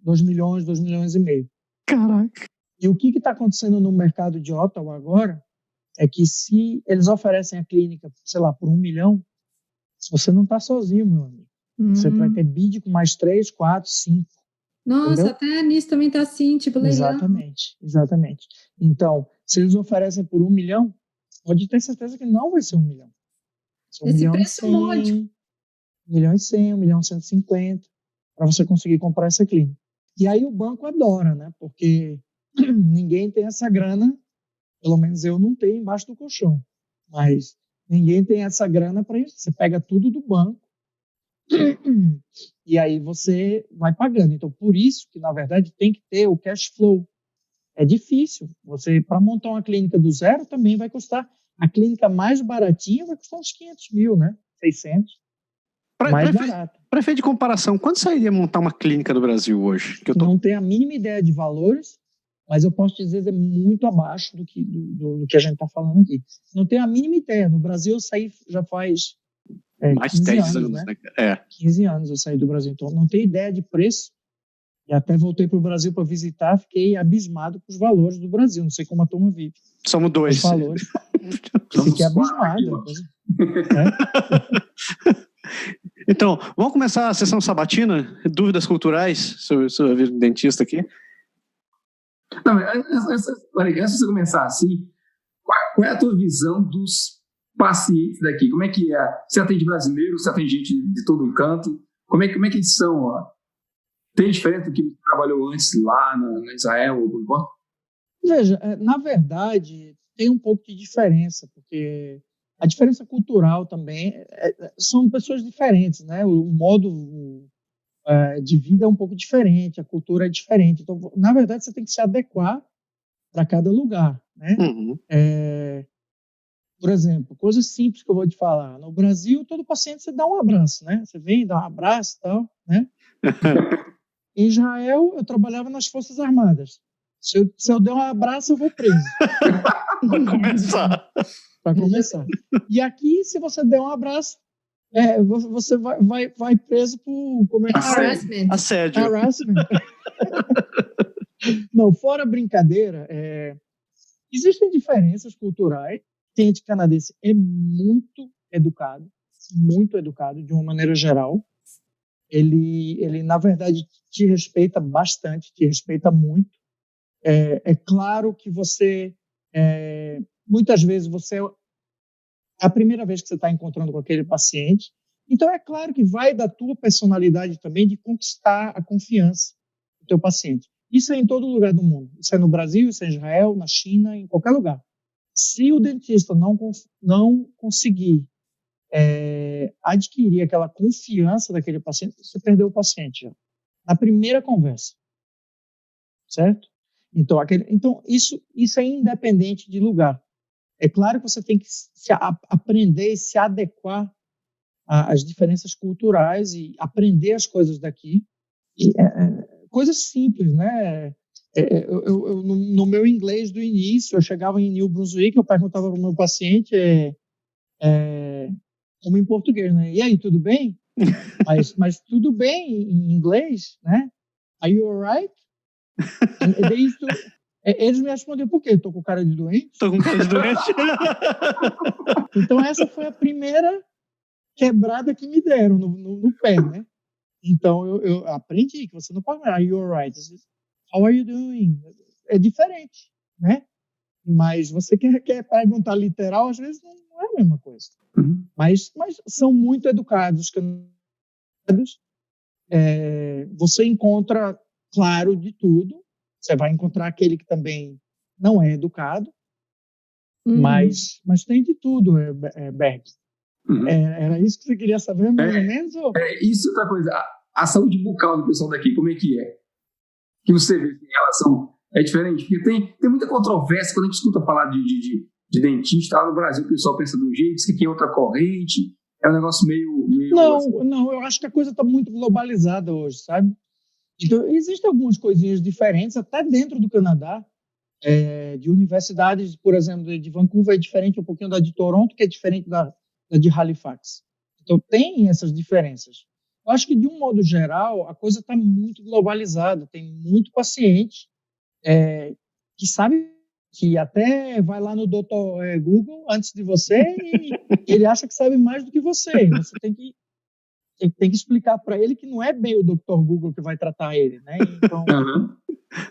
2 milhões, 2 milhões e meio. Caraca. E o que está acontecendo no mercado de Ottawa agora é que se eles oferecem a clínica, sei lá, por 1 milhão, você não está sozinho, meu amigo. Você vai ter bid com mais 3, 4, 5. Nossa, entendeu? até nisso também tá assim, tipo, legal. Exatamente. Então, se eles oferecem por 1 milhão, pode ter certeza que não vai ser 1 milhão. Esse preço módico. 1 milhão e 100, 1 milhão e 150, para você conseguir comprar essa clínica. E aí o banco adora, né? Porque ninguém tem essa grana, pelo menos eu não tenho embaixo do colchão, mas ninguém tem essa grana para isso. Você pega tudo do banco e aí você vai pagando. Então, por isso que, na verdade, tem que ter o cash flow. É difícil. Você, para montar uma clínica do zero, também vai custar. A clínica mais baratinha vai custar uns 500 mil, né? 600. Mais barato. Para efeito de comparação, quanto sairia montar uma clínica do Brasil hoje? Não tenho a mínima ideia de valores, mas eu posso dizer que é muito abaixo do que a gente está falando aqui. Não tenho a mínima ideia. No Brasil, eu saí já faz mais de 10 anos, né? 15 anos eu saí do Brasil, então não tenho ideia de preço. E até voltei para o Brasil para visitar, fiquei abismado com os valores do Brasil. Não sei como a turma vive. Somos dois. Os valores. Fiquei abismado. Então, vamos começar a sessão sabatina? Dúvidas culturais sobre a vida do dentista aqui? Não, antes de você começar assim, qual é a tua visão dos pacientes daqui? Como é que é? Você atende brasileiro? Você atende gente de todo um canto? Como é que eles são? Ó? Tem diferença do que você trabalhou antes lá na Israel? Veja, na verdade, tem um pouco de diferença, porque a diferença cultural também são pessoas diferentes, né? O modo de vida é um pouco diferente, a cultura é diferente. Então, na verdade, você tem que se adequar para cada lugar, né? Uhum. Por exemplo, coisas simples que eu vou te falar. No Brasil, todo paciente você dá um abraço, né? Você vem, dá um abraço e tal, né? Em Israel, eu trabalhava nas Forças Armadas. Se eu der um abraço, eu vou preso. Para começar. E aqui, se você der um abraço, você vai preso por... Como é que Assédio. Harassment. Não, fora brincadeira, existem diferenças culturais. O cliente canadense é muito educado, de uma maneira geral. Ele na verdade, te respeita bastante, te respeita muito. É claro que você, muitas vezes, é a primeira vez que você está encontrando com aquele paciente. Então, é claro que vai da tua personalidade também de conquistar a confiança do teu paciente. Isso é em todo lugar do mundo. Isso é no Brasil, isso é em Israel, na China, em qualquer lugar. Se o dentista não conseguir adquirir aquela confiança daquele paciente, você perdeu o paciente já. Na primeira conversa. Certo? Então, isso é independente de lugar. É claro que você tem que aprender e se adequar às diferenças culturais e aprender as coisas daqui. Coisas simples, né? No meu inglês do início, eu chegava em New Brunswick, eu perguntava para o meu paciente, como em português, né? E aí, tudo bem? mas tudo bem em inglês, né? Are you alright? Eles me responderam, por quê? Estou com cara de doente? Estou com cara de doente. Então, essa foi a primeira quebrada que me deram no pé, né? Então, eu aprendi que você não pode falar, are you alright? How are you doing? É diferente, né? Mas você quer perguntar literal, às vezes não é a mesma coisa. Uhum. Mas são muito educados. Você encontra claro de tudo. Você vai encontrar aquele que também não é educado, mas tem de tudo, Berg. Era isso que você queria saber, mais ou menos? Ou? Isso é outra coisa. A saúde bucal do pessoal daqui, como é que é? Que você vê em relação... É diferente? Porque tem muita controvérsia quando a gente escuta falar de dentista. Lá no Brasil o pessoal pensa de um jeito, diz que aqui é outra corrente. É um negócio meio Não, eu acho que a coisa está muito globalizada hoje, sabe? Então, existem algumas coisinhas diferentes, até dentro do Canadá, de universidades, por exemplo, de Vancouver é diferente um pouquinho da de Toronto, que é diferente da de Halifax. Então, tem essas diferenças. Eu acho que, de um modo geral, a coisa está muito globalizada. Tem muito paciente que sabe, que até vai lá no Dr. Google antes de você e ele acha que sabe mais do que você. Você tem que explicar para ele que não é bem o Dr. Google que vai tratar ele, né? Então,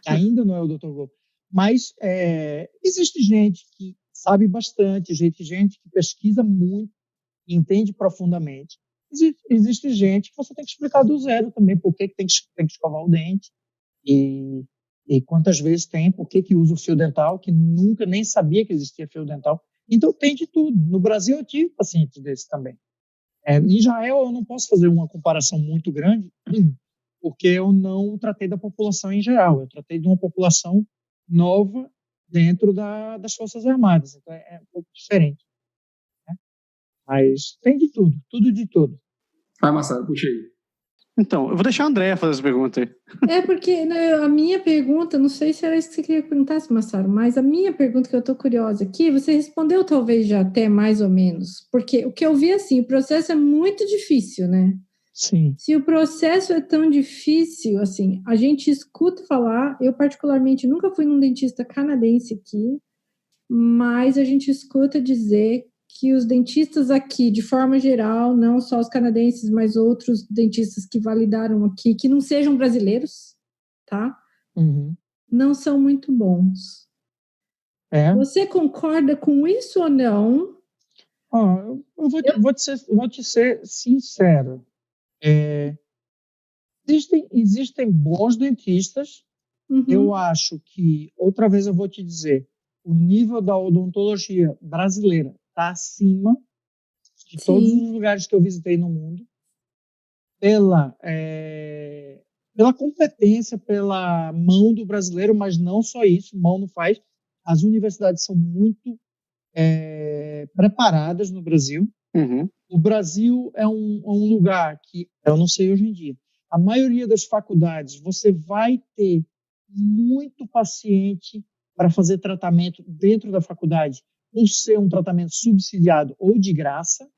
ainda não é o Dr. Google. Mas existe gente que sabe bastante, gente que pesquisa muito, entende profundamente. Existe gente que você tem que explicar do zero também por que tem que escovar o dente e quantas vezes tem, por que usa o fio dental, que nunca nem sabia que existia fio dental. Então, tem de tudo. No Brasil, eu tive pacientes desses também. Em Israel, eu não posso fazer uma comparação muito grande, porque eu não tratei da população em geral. Eu tratei de uma população nova dentro das Forças Armadas. Então, é um pouco diferente. Né? Mas tem de tudo de tudo. Vai, Massaro, puxa aí. Então, eu vou deixar a Andréa fazer essa pergunta aí. Porque a minha pergunta, não sei se era isso que você queria perguntar, Massaro, mas a minha pergunta que eu estou curiosa aqui, você respondeu talvez já até mais ou menos, porque o que eu vi assim, o processo é muito difícil, né? Sim. Se o processo é tão difícil, assim, a gente escuta falar, eu particularmente nunca fui num dentista canadense aqui, mas a gente escuta dizer que os dentistas aqui, de forma geral, não só os canadenses, mas outros dentistas que validaram aqui, que não sejam brasileiros, tá? Não são muito bons. Você concorda com isso ou não? Eu vou te ser sincero. Existem bons dentistas. Eu acho que, outra vez eu vou te dizer, o nível da odontologia brasileira está acima de todos os lugares que eu visitei no mundo, pela competência, pela mão do brasileiro, mas não só isso, mão não faz. As universidades são muito preparadas no Brasil. O Brasil é um lugar que, eu não sei hoje em dia, a maioria das faculdades, você vai ter muito paciente para fazer tratamento dentro da faculdade, por ser um tratamento subsidiado ou de graça,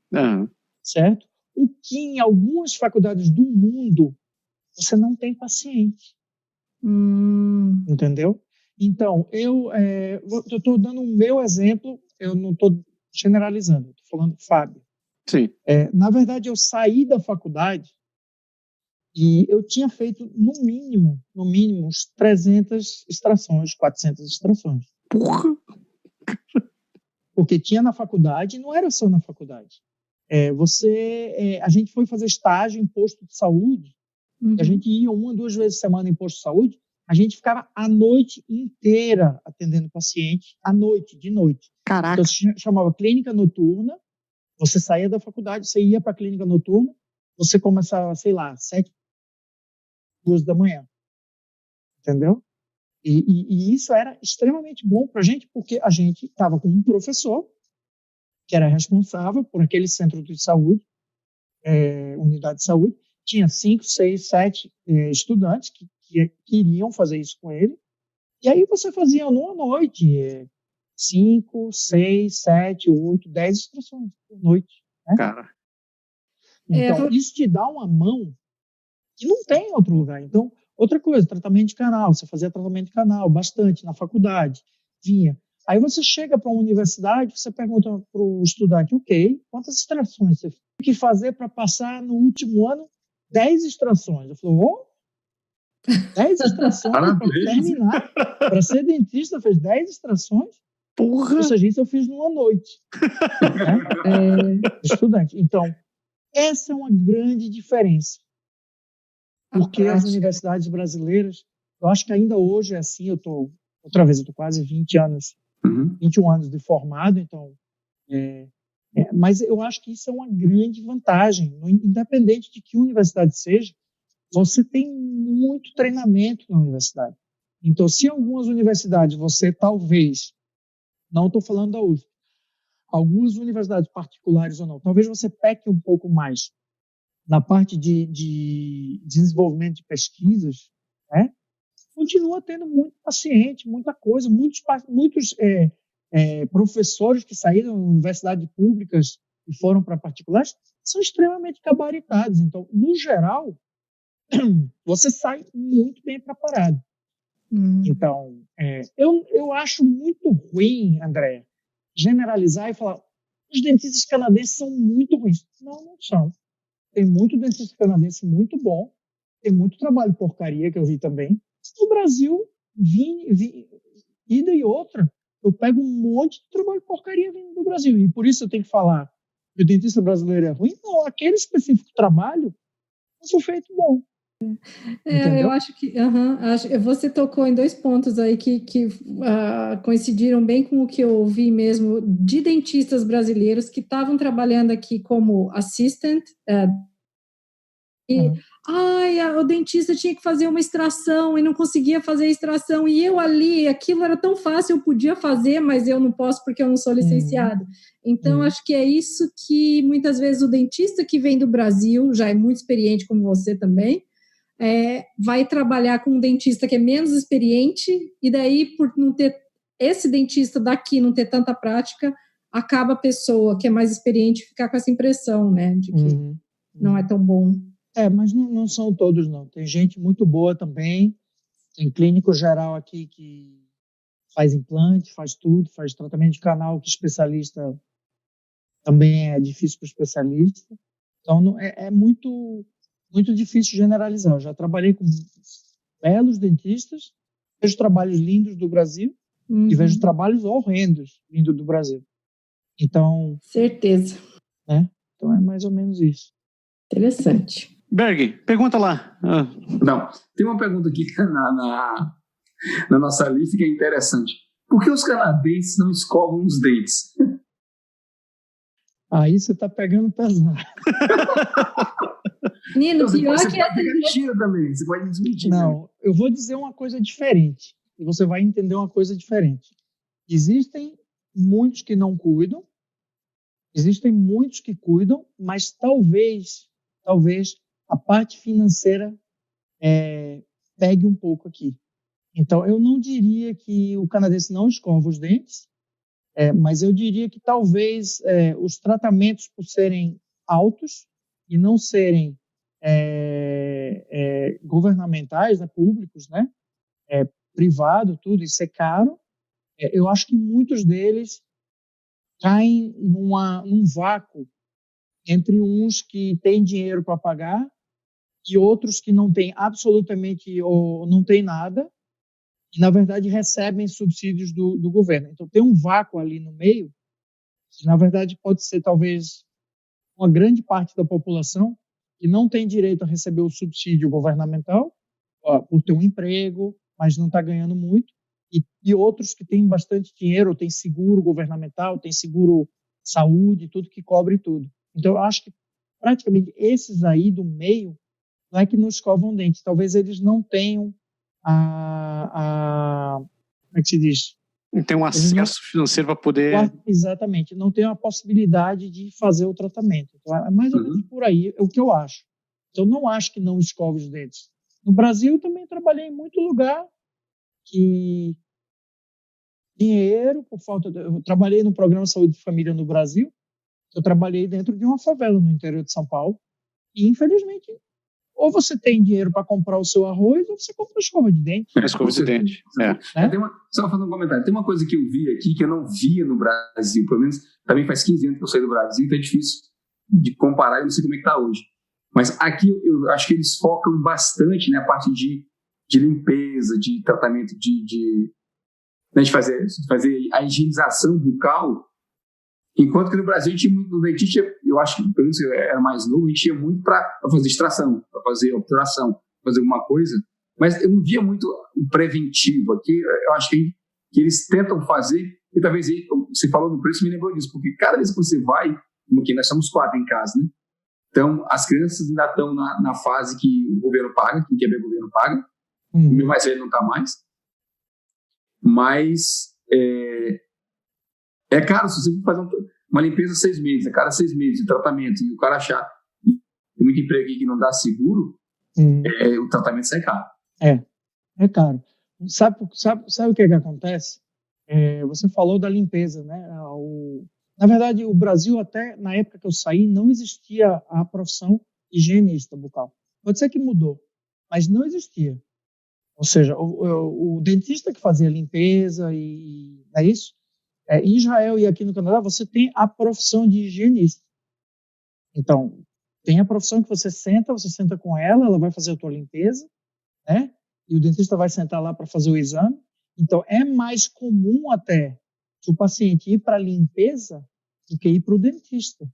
certo? O que em algumas faculdades do mundo você não tem paciente. Entendeu? Então, eu estou dando o meu exemplo, eu não estou generalizando, estou falando Fábio. Sim. Na verdade, eu saí da faculdade e eu tinha feito, no mínimo, uns 300 extrações, 400 extrações. Porra! Porque tinha na faculdade e não era só na faculdade. A gente foi fazer estágio em posto de saúde, a gente ia 1 ou 2 vezes por semana em posto de saúde, a gente ficava a noite inteira atendendo paciente, de noite. Caraca! Então, chamava clínica noturna, você saía da faculdade, você ia para a clínica noturna, você começava, sei lá, 7, 2 da manhã. Entendeu? E isso era extremamente bom para a gente, porque a gente estava com um professor que era responsável por aquele centro de saúde, unidade de saúde, tinha 5, 6, 7 estudantes que queriam fazer isso com ele, e aí você fazia numa noite 5, 6, 7, 8, 10 extrações por noite. Né? Cara. Então, isso te dá uma mão que não tem em outro lugar. Então, outra coisa, tratamento de canal. Você fazia tratamento de canal bastante na faculdade, vinha. Aí você chega para uma universidade, você pergunta para o estudante, ok, quantas extrações você tem que fazer para passar no último ano? 10 extrações. Eu falo, 10 extrações para terminar? Para ser dentista, fez 10 extrações? Porra! Ou seja, isso eu fiz numa noite. Estudante. Então, essa é uma grande diferença. porque as universidades brasileiras, eu acho que ainda hoje é assim, eu tô quase 21 anos de formado, então, mas eu acho que isso é uma grande vantagem, independente de que universidade seja, você tem muito treinamento na universidade. Então, se em algumas universidades você talvez, não estou falando da USP, algumas universidades particulares ou não, talvez você peque um pouco mais na parte de desenvolvimento de pesquisas, né? Continua tendo muito paciente, muita coisa, muitos professores que saíram de universidades públicas e foram para particulares são extremamente gabaritados. Então, no geral, você sai muito bem preparado. Então, eu acho muito ruim, André, generalizar e falar os dentistas canadenses são muito ruins. Não são. Tem muito dentista canadense muito bom, tem muito trabalho porcaria que eu vi também. No Brasil, ida e outra, eu pego um monte de trabalho porcaria vindo do Brasil. E por isso eu tenho que falar que o dentista brasileiro é ruim. Não, aquele específico trabalho não foi feito bom. Eu acho que você tocou em 2 pontos aí que coincidiram bem com o que eu ouvi mesmo de dentistas brasileiros que estavam trabalhando aqui como assistant o dentista tinha que fazer uma extração e não conseguia fazer a extração, e eu ali, aquilo era tão fácil, eu podia fazer, mas eu não posso porque eu não sou licenciado. Então, acho que é isso que muitas vezes o dentista que vem do Brasil, já é muito experiente como você também, vai trabalhar com um dentista que é menos experiente, e daí, por não ter esse dentista daqui, não ter tanta prática, acaba a pessoa que é mais experiente ficar com essa impressão, né, de que não é tão bom. Mas não são todos, não. Tem gente muito boa também. Tem clínico geral aqui que faz implante, faz tudo, faz tratamento de canal, que especialista também é difícil para o especialista. Então, é muito, muito difícil generalizar. Eu já trabalhei com belos dentistas, vejo trabalhos lindos do Brasil e vejo trabalhos horrendos vindos do Brasil. Então... Certeza. Né? Então, é mais ou menos isso. Interessante. Berg, pergunta lá. Não, tem uma pergunta aqui na nossa lista que é interessante. Por que os canadenses não escovam os dentes? Aí você está pegando pesado. Nino, pior que é mentira também. Você pode desmentir. Não, eu vou dizer uma coisa diferente. E você vai entender uma coisa diferente. Existem muitos que não cuidam. Existem muitos que cuidam, mas talvez a parte financeira pegue um pouco aqui. Então, eu não diria que o canadense não escova os dentes, mas eu diria que talvez os tratamentos, por serem altos e não serem governamentais, né, públicos, né, privado, tudo, e ser caro, eu acho que muitos deles caem num vácuo entre uns que têm dinheiro para pagar e outros que não têm absolutamente ou não têm nada e, na verdade, recebem subsídios do governo. Então, tem um vácuo ali no meio que, na verdade, pode ser talvez uma grande parte da população que não tem direito a receber o subsídio governamental por ter um emprego, mas não está ganhando muito, e outros que têm bastante dinheiro, tem seguro governamental, tem seguro saúde, tudo que cobre tudo. Então, eu acho que praticamente esses aí do meio não é que não escovam dentes. Talvez eles não tenham como é que se diz? Não tem um acesso financeiro para poder... Exatamente. Não tem a possibilidade de fazer o tratamento. Então, é mais ou menos por aí, é o que eu acho. Então, eu não acho que não escova os dentes. No Brasil, eu também trabalhei em muito lugar que dinheiro, por falta eu trabalhei no programa Saúde de Família no Brasil, eu trabalhei dentro de uma favela no interior de São Paulo, e infelizmente, ou você tem dinheiro para comprar o seu arroz, ou você compra escova de dente. Escova de dente. Só fazendo um comentário, tem uma coisa que eu vi aqui que eu não via no Brasil, pelo menos também faz 15 anos que eu saí do Brasil, então é difícil de comparar, eu não sei como é que está hoje. Mas aqui eu acho que eles focam bastante na parte de limpeza, de tratamento de fazer a higienização bucal, enquanto que no Brasil a gente tinha muito, no dentista, eu acho que pelo menos eu era mais novo, a gente tinha muito para fazer extração, para fazer obturação. fazer alguma coisa, mas eu não via muito o preventivo aqui. Eu acho que eles tentam fazer, e talvez aí, você falou no preço, me lembrou disso, porque cada vez que você vai, como aqui nós somos 4 em casa, né? Então, as crianças ainda estão na fase que o governo paga, quem quer ver o governo paga, o meu mais velho não está mais, mas é caro se você for fazer uma limpeza 6 meses, a cada 6 meses de tratamento, e o cara achar, tem muito emprego aqui que não dá seguro, o tratamento sai caro. É caro. Sabe o que acontece? Você falou da limpeza, né? Na verdade, o Brasil, até na época que eu saí, não existia a profissão higienista bucal. Pode ser que mudou, mas não existia. Ou seja, o dentista que fazia limpeza, e é isso? Em Israel e aqui no Canadá, você tem a profissão de higienista. Então, tem a profissão que você senta com ela vai fazer a tua limpeza, né? E o dentista vai sentar lá para fazer o exame. Então, é mais comum até o paciente ir para a limpeza do que ir para o dentista.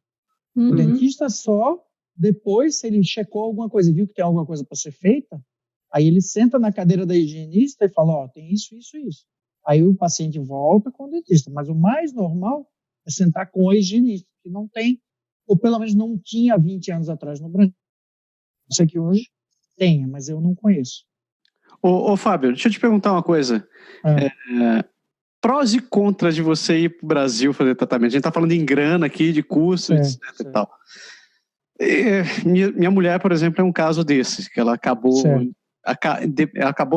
Uhum. O dentista só depois, se ele checou alguma coisa e viu que tem alguma coisa para ser feita, aí ele senta na cadeira da higienista e fala, tem isso, isso, isso. Aí o paciente volta com o dentista. Mas o mais normal é sentar com o higienista, que não tem, ou pelo menos não tinha 20 anos atrás no Brasil. Não sei que hoje tenha, mas eu não conheço. Ô Fábio, deixa eu te perguntar uma coisa. Prós e contras de você ir para o Brasil fazer tratamento. A gente está falando em grana aqui, de custo, etc. E tal. Minha mulher, por exemplo, é um caso desses, que ela acabou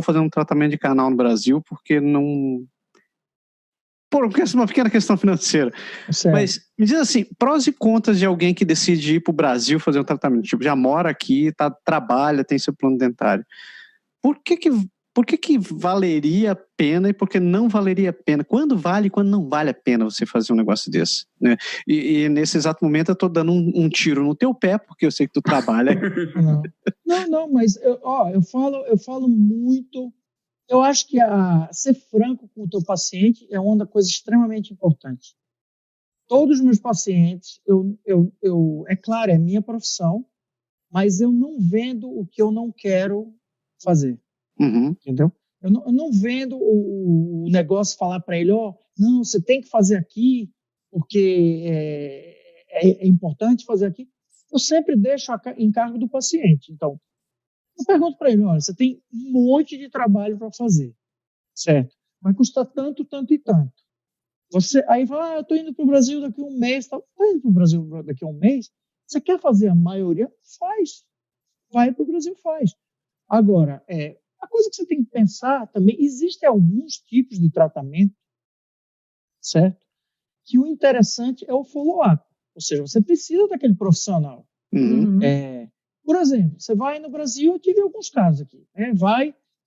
fazendo um tratamento de canal no Brasil porque não... Porque é uma pequena questão financeira. Certo. Mas me diz assim, prós e contras de alguém que decide ir para o Brasil fazer um tratamento. Tipo, já mora aqui, trabalha, tem seu plano dentário. Por que valeria a pena e por que não valeria a pena? Quando vale e quando não vale a pena você fazer um negócio desse? Né? E nesse exato momento eu estou dando um tiro no teu pé, porque eu sei que tu trabalha. Não, mas eu falo muito. Eu acho que ser franco com o teu paciente é uma coisa extremamente importante. Todos os meus pacientes, é claro, é minha profissão, mas eu não vendo o que eu não quero fazer. Uhum. Entendeu? Eu não vendo o negócio falar para ele, não, você tem que fazer aqui, porque é importante fazer aqui. Eu sempre deixo em cargo do paciente. Então, eu pergunto para ele, olha, você tem um monte de trabalho para fazer, certo? Vai custar tanto, tanto e tanto. Você aí fala, eu estou indo para o Brasil daqui a um mês. Estou indo para o Brasil daqui a um mês. Você quer fazer a maioria? Faz. Vai para o Brasil, faz. Agora, a coisa que você tem que pensar também, existem alguns tipos de tratamento, certo? Que o interessante é o follow-up. Ou seja, você precisa daquele profissional. Uhum. Por exemplo, você vai no Brasil, eu tive alguns casos aqui.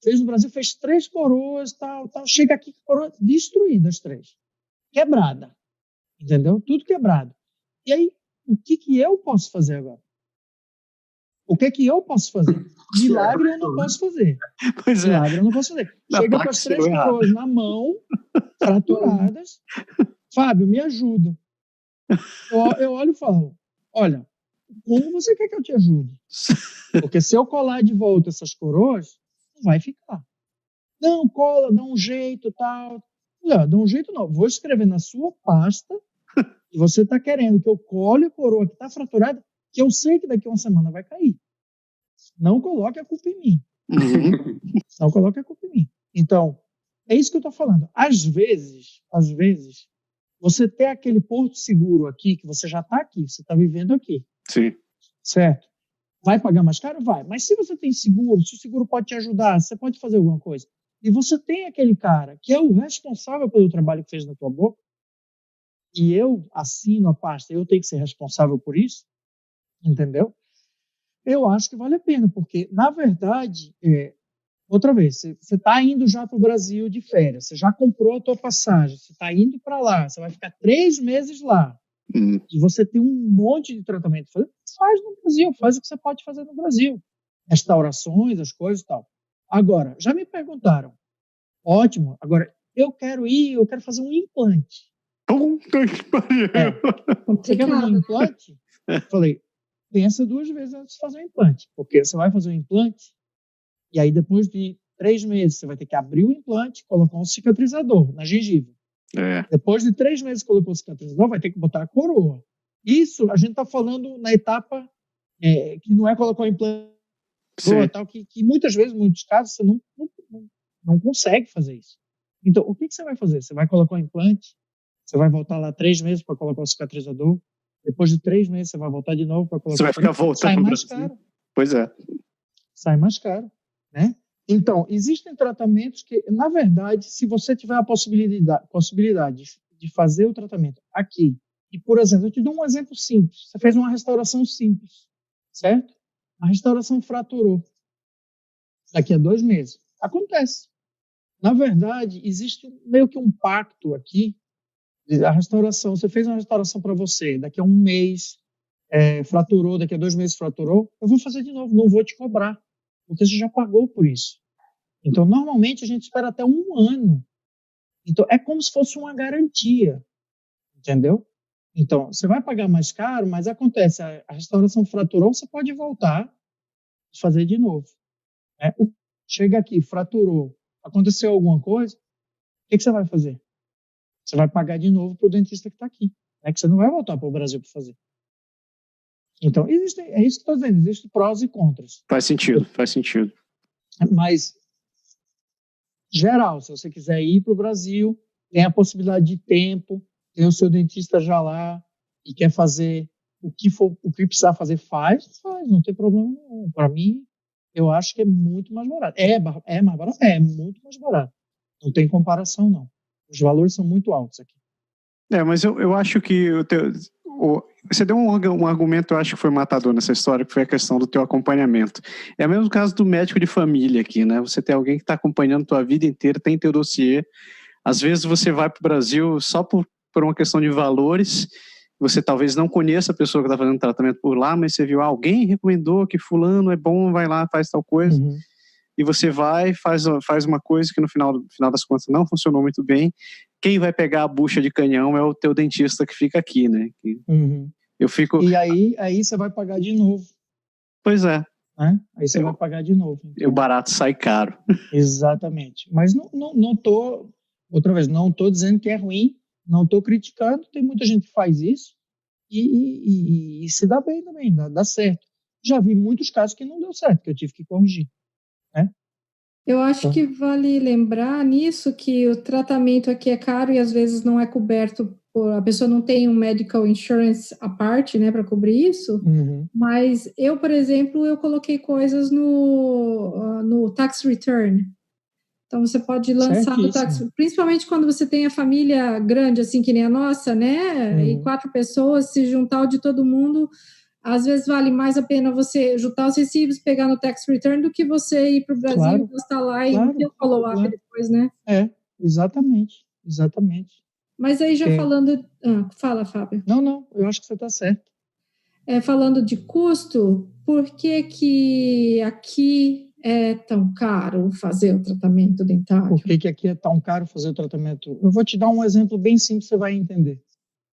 Fez no Brasil, fez 3 coroas, tal, chega aqui com a coroa destruída, as 3. Quebrada. Entendeu? Tudo quebrado. E aí, o que eu posso fazer agora? O que eu posso fazer? Milagre eu não posso fazer. Pois Milagre eu não posso fazer. Chega com as 3 coroas na mão, fraturadas. Fábio, me ajuda. Eu olho e falo, olha, como você quer que eu te ajude? Porque se eu colar de volta essas coroas, não vai ficar. Não, cola, dá um jeito, tal. Não, dá um jeito não. Vou escrever na sua pasta que você está querendo que eu cole a coroa que está fraturada, que eu sei que daqui a uma semana vai cair. Não coloque a culpa em mim. Uhum. Não coloque a culpa em mim. Então, é isso que eu estou falando. Às vezes, você tem aquele porto seguro aqui, que você já está aqui, você está vivendo aqui. Sim. Certo? Vai pagar mais caro? Vai. Mas se você tem seguro, se o seguro pode te ajudar, você pode fazer alguma coisa. E você tem aquele cara que é o responsável pelo trabalho que fez na tua boca, e eu assino a pasta, eu tenho que ser responsável por isso, entendeu? Eu acho que vale a pena, porque, na verdade, outra vez, você está indo já para o Brasil de férias, você já comprou a tua passagem, você está indo para lá, você vai ficar 3 meses lá, e você tem um monte de tratamento. Faz no Brasil, faz o que você pode fazer no Brasil. Restaurações, as coisas e tal. Agora, já me perguntaram, ótimo, agora, eu quero fazer um implante. Puta que pariu! Você quer fazer um implante? Falei, pensa 2 vezes antes de fazer um implante, porque você vai fazer um implante, E aí, depois de 3 meses, você vai ter que abrir o implante, colocar um cicatrizador na gengiva. Depois de 3 meses que colocou o cicatrizador, vai ter que botar a coroa. Isso, a gente está falando na etapa que não é colocar o implante, tal, que muitas vezes, em muitos casos, você não consegue fazer isso. Então, o que você vai fazer? Você vai colocar o implante, você vai voltar lá 3 meses para colocar o cicatrizador, depois de 3 meses você vai voltar de novo para colocar. Você vai ficar voltando. Sai mais caro. Pois é. Sai mais caro, né? Então, existem tratamentos que, na verdade, se você tiver a possibilidade de fazer o tratamento aqui, e, por exemplo, eu te dou um exemplo simples. Você fez uma restauração simples, certo? A restauração fraturou. Daqui a 2 meses. Acontece. Na verdade, existe meio que um pacto aqui. A restauração, você fez uma restauração para você, daqui a 1 mês fraturou, daqui a 2 meses fraturou, eu vou fazer de novo, não vou te cobrar, porque você já pagou por isso. Então, normalmente, a gente espera até 1 ano. Então, é como se fosse uma garantia, entendeu? Então, você vai pagar mais caro, mas acontece, a restauração fraturou, você pode voltar e fazer de novo. Né? Chega aqui, fraturou, aconteceu alguma coisa, o que você vai fazer? Você vai pagar de novo para o dentista que está aqui, né? Que você não vai voltar para o Brasil para fazer. Então, é isso que estou dizendo, existem prós e contras. Faz sentido. Mas, geral, se você quiser ir para o Brasil, tem a possibilidade de tempo, tem o seu dentista já lá e quer fazer o que precisar fazer, faz, não tem problema nenhum. Para mim, eu acho que é muito mais barato. É mais barato? É muito mais barato. Não tem comparação, não. Os valores são muito altos aqui. Mas eu acho que você deu um argumento, eu acho que foi matador nessa história, que foi a questão do teu acompanhamento. É o mesmo caso do médico de família aqui, né? Você tem alguém que está acompanhando a tua vida inteira, tem teu dossiê. Às vezes você vai para o Brasil só por uma questão de valores. Você talvez não conheça a pessoa que está fazendo tratamento por lá, mas você viu, alguém recomendou que fulano é bom, vai lá, faz tal coisa. Uhum. E você vai, faz uma coisa que no final das contas não funcionou muito bem. Quem vai pegar a bucha de canhão é o teu dentista que fica aqui, né? Uhum. Eu fico... E aí você vai pagar de novo. Pois é. Né? Aí você vai pagar de novo. Então... E o barato sai caro. Exatamente. Mas não tô, outra vez, não estou dizendo que é ruim, não estou criticando, tem muita gente que faz isso e se dá bem também, dá certo. Já vi muitos casos que não deu certo, que eu tive que corrigir. Né? Eu acho que vale lembrar nisso que o tratamento aqui é caro e às vezes não é coberto, a pessoa não tem um medical insurance à parte, né, para cobrir isso. Uhum. Mas eu, por exemplo, eu coloquei coisas no tax return. Então você pode lançar no tax, principalmente quando você tem a família grande, assim que nem a nossa, né? Uhum. E 4 pessoas, se juntar o de todo mundo. Às vezes vale mais a pena você juntar os recibos, pegar no tax return, do que você ir para o Brasil, gastar lá e não ter o follow-up depois, né? Exatamente. Mas aí já falando... fala, Fábio. Não, eu acho que você está certo. Falando de custo, por que aqui é tão caro fazer o tratamento dentário? Por que aqui é tão caro fazer o tratamento? Eu vou te dar um exemplo bem simples, você vai entender.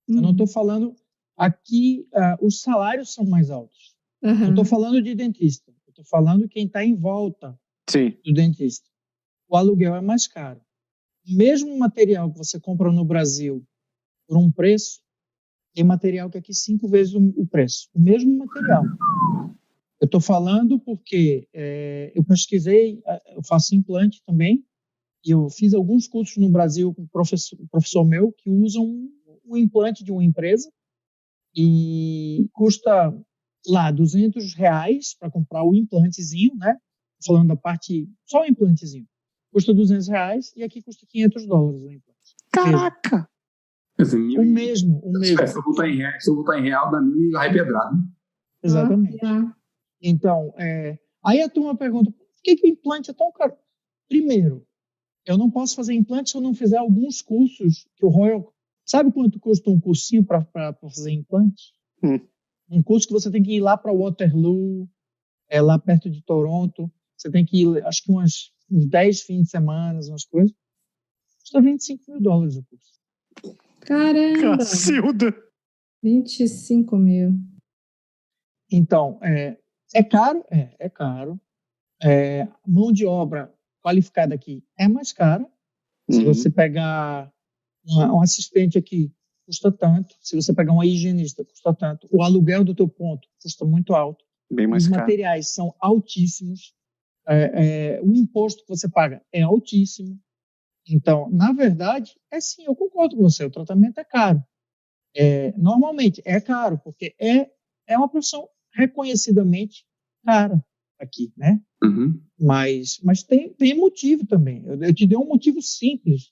Eu não estou falando... Aqui, os salários são mais altos. Uhum. Não estou falando de dentista. Estou falando quem está em volta do dentista. O aluguel é mais caro. O mesmo material que você compra no Brasil por um preço, tem material que aqui 5 vezes o preço. O mesmo material. Eu estou falando porque eu pesquisei, eu faço implante também, e eu fiz alguns cursos no Brasil com um professor meu que usam um implante de uma empresa, e custa lá R$200 para comprar o implantezinho, né? Falando da parte, só o implantezinho. Custa R$200 e aqui custa $500 o implante. Caraca! O mesmo. Se eu botar em real, dá 1.000 e arrepedrado. Exatamente. Então, aí a turma pergunta, por que o implante é tão caro? Primeiro, eu não posso fazer implante se eu não fizer alguns cursos que o Royal... Sabe quanto custa um cursinho para fazer implante? Um curso que você tem que ir lá para Waterloo, lá perto de Toronto. Você tem que ir, acho que uns 10 fins de semana, umas coisas. Custa $25 mil o curso. Caramba! Cacilda! 25 mil. Então, é caro? É caro. Mão de obra qualificada aqui é mais cara. Se você pegar um assistente aqui, custa tanto. Se você pegar uma higienista, custa tanto. O aluguel do teu ponto custa muito alto. Bem mais Os caro. materiais são altíssimos. O imposto que você paga é altíssimo. Então, na verdade, sim, eu concordo com você, o tratamento é caro. Normalmente é caro, porque é uma profissão reconhecidamente cara aqui, né? Uhum. Mas tem motivo também. Eu te dei um motivo simples.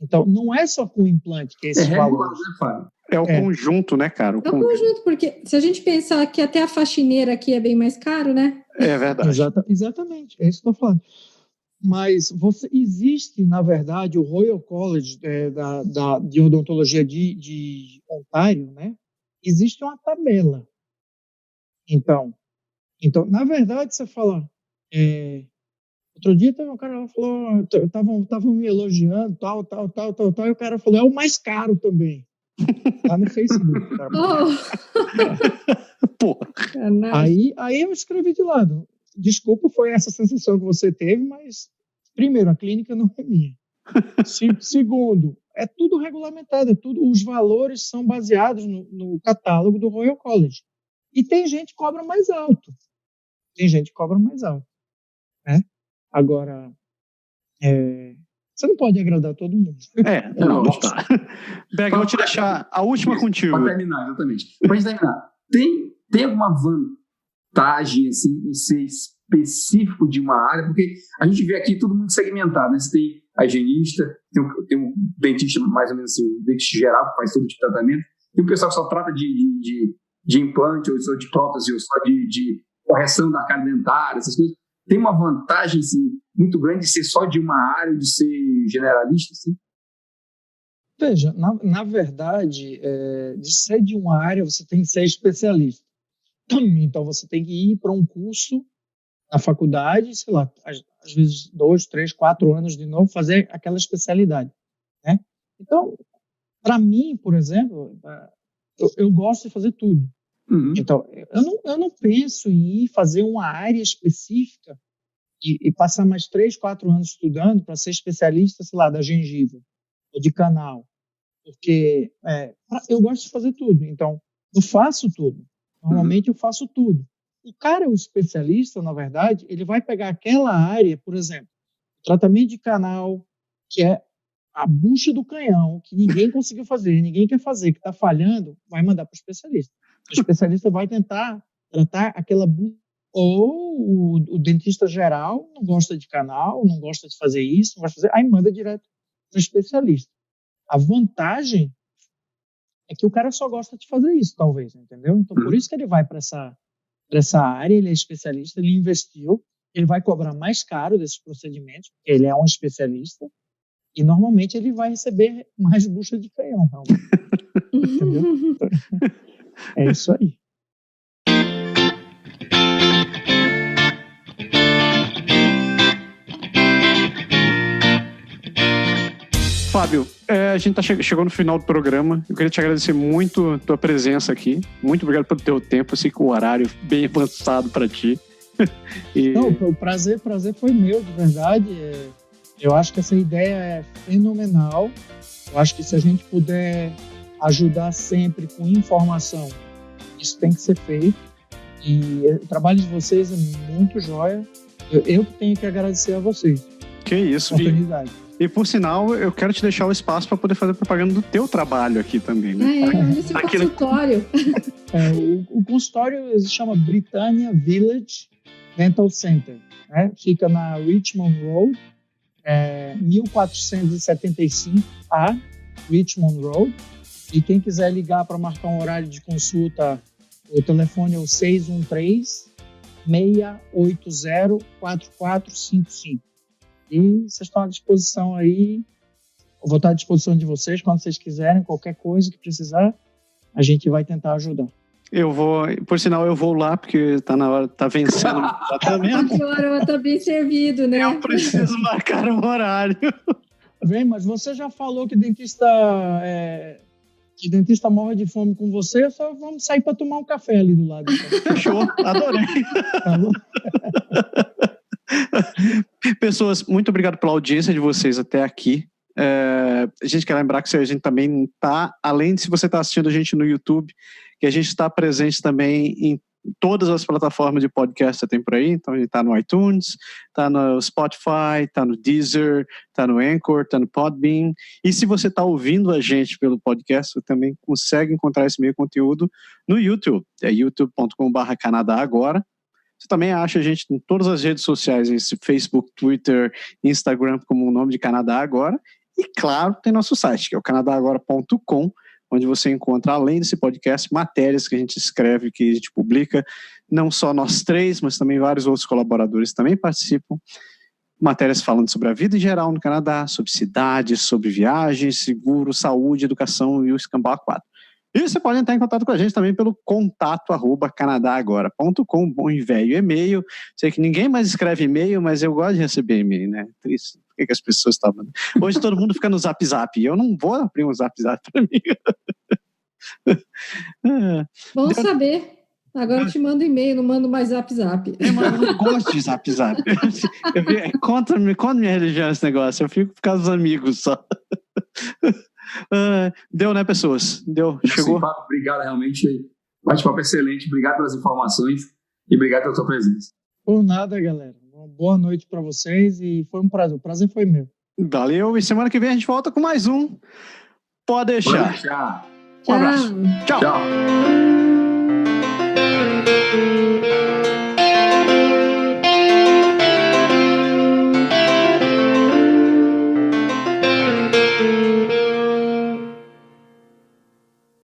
Então, não é só com o implante que esses regular, valores. né, Fábio? É o conjunto, né, cara? É um conjunto, porque se a gente pensar que até a faxineira aqui é bem mais caro, né? É verdade. Exatamente, é isso que eu estou falando. Mas existe, na verdade, o Royal College de Odontologia de Ontário, né? Existe uma tabela. Então, na verdade, você fala... outro dia um cara falou, estavam me elogiando, tal, e o cara falou, é o mais caro também. Lá no Facebook. Cara. Porra. Aí eu escrevi de lado. Desculpa, foi essa sensação que você teve, mas, primeiro, a clínica não é minha. Segundo, é tudo regulamentado, os valores são baseados no catálogo do Royal College. E tem gente que cobra mais alto. Né? Agora, você não pode agradar todo mundo. Não tá. Berg, eu vou te deixar a última contigo. Para terminar, exatamente. Para terminar, tem alguma vantagem assim, em ser específico de uma área? Porque a gente vê aqui tudo muito segmentado, né? Você tem a higienista, tem um dentista mais ou menos assim, o dentista geral que faz todo tipo de tratamento, tem um pessoal que só trata de implante, ou só de prótese, ou só de correção da arcada dentária, essas coisas. Tem uma vantagem assim, muito grande de ser só de uma área, de ser generalista? Assim? Veja, na verdade, de ser de uma área, você tem que ser especialista. Então, você tem que ir para um curso na faculdade, sei lá, às vezes 2, 3, 4 anos de novo, fazer aquela especialidade. Né? Então, para mim, por exemplo, eu gosto de fazer tudo. Uhum. Então, eu não penso em ir fazer uma área específica e passar mais 3, 4 anos estudando para ser especialista, sei lá, da gengiva ou de canal. Porque eu gosto de fazer tudo. Então, eu faço tudo. Normalmente, eu faço tudo. O cara, o especialista, na verdade, ele vai pegar aquela área, por exemplo, tratamento de canal, que é a bucha do canhão, que ninguém conseguiu fazer, ninguém quer fazer, que está falhando, vai mandar para o especialista. O especialista vai tentar tratar aquela bucha. Ou o dentista geral não gosta de canal, não gosta de fazer isso, não gosta de fazer, aí manda direto para o especialista. A vantagem é que o cara só gosta de fazer isso, talvez, entendeu? Então, por isso que ele vai para essa área, ele é especialista, ele investiu, ele vai cobrar mais caro desses procedimentos, porque ele é um especialista, e normalmente ele vai receber mais bucha de canhão, realmente. Entendeu? É isso aí. Fábio, a gente chegou no final do programa. Eu queria te agradecer muito a tua presença aqui. Muito obrigado pelo teu tempo. Eu sei que o horário é bem avançado para ti. Não, o prazer foi meu, de verdade. Eu acho que essa ideia é fenomenal. Eu acho que se a gente puder ajudar sempre com informação, isso tem que ser feito. E o trabalho de vocês é muito joia. Eu tenho que agradecer a vocês. Que isso. Oportunidade. E por sinal, eu quero te deixar o espaço para poder fazer propaganda do teu trabalho aqui também, né? Esse consultório. O consultório se chama Britannia Village Dental Center. Né? Fica na Richmond Road, 1475A Richmond Road. E quem quiser ligar para marcar um horário de consulta, o telefone é o 613-680-4455. E vocês estão à disposição aí. Eu vou estar à disposição de vocês quando vocês quiserem, qualquer coisa que precisar, a gente vai tentar ajudar. Por sinal, eu vou lá, porque tá na hora, tá vencendo o tratamento. Que hora eu tô bem servido, né? Eu preciso marcar um horário. Vem, mas você já falou que dentista morre de fome com você, só vamos sair para tomar um café ali do lado. Então. Fechou, adorei. Tá bom? Pessoas, muito obrigado pela audiência de vocês até aqui. A gente quer lembrar que a gente também está, além de se você está assistindo a gente no YouTube, que a gente está presente também em todas as plataformas de podcast que tem por aí. Então a gente está no iTunes, está no Spotify, está no Deezer, está no Anchor, está no Podbean. E se você está ouvindo a gente pelo podcast, você também consegue encontrar esse meio conteúdo no YouTube. É youtube.com/Canadá Agora. Você também acha a gente em todas as redes sociais, esse Facebook, Twitter, Instagram, como o nome de Canadá Agora. E, claro, tem nosso site, que é o canadagora.com, onde você encontra, além desse podcast, matérias que a gente escreve, que a gente publica, não só nós três, mas também vários outros colaboradores também participam. Matérias falando sobre a vida em geral no Canadá, sobre cidades, sobre viagens, seguro, saúde, educação e o escambau 4. E você pode entrar em contato com a gente também pelo contato@canadagora.com, bom e velho e-mail. Sei que ninguém mais escreve e-mail, mas eu gosto de receber e-mail, né? Triste. Por que as pessoas estavam... Hoje todo mundo fica no Zap Zap. Eu não vou abrir um Zap Zap para mim. Bom saber. Agora eu te mando e-mail, não mando mais Zap Zap. Eu não gosto de Zap Zap. Conta minha religião esse negócio. Eu fico por causa dos amigos só. Deu, né, pessoas? Deu, chegou. Sim, obrigado, realmente. Bate-papo excelente. Obrigado pelas informações e obrigado pela sua presença. Por nada, galera. Uma boa noite para vocês e foi um prazer. O prazer foi meu. Valeu. E semana que vem a gente volta com mais um. Pode deixar. Pode deixar. Um abraço. Tchau. Tchau.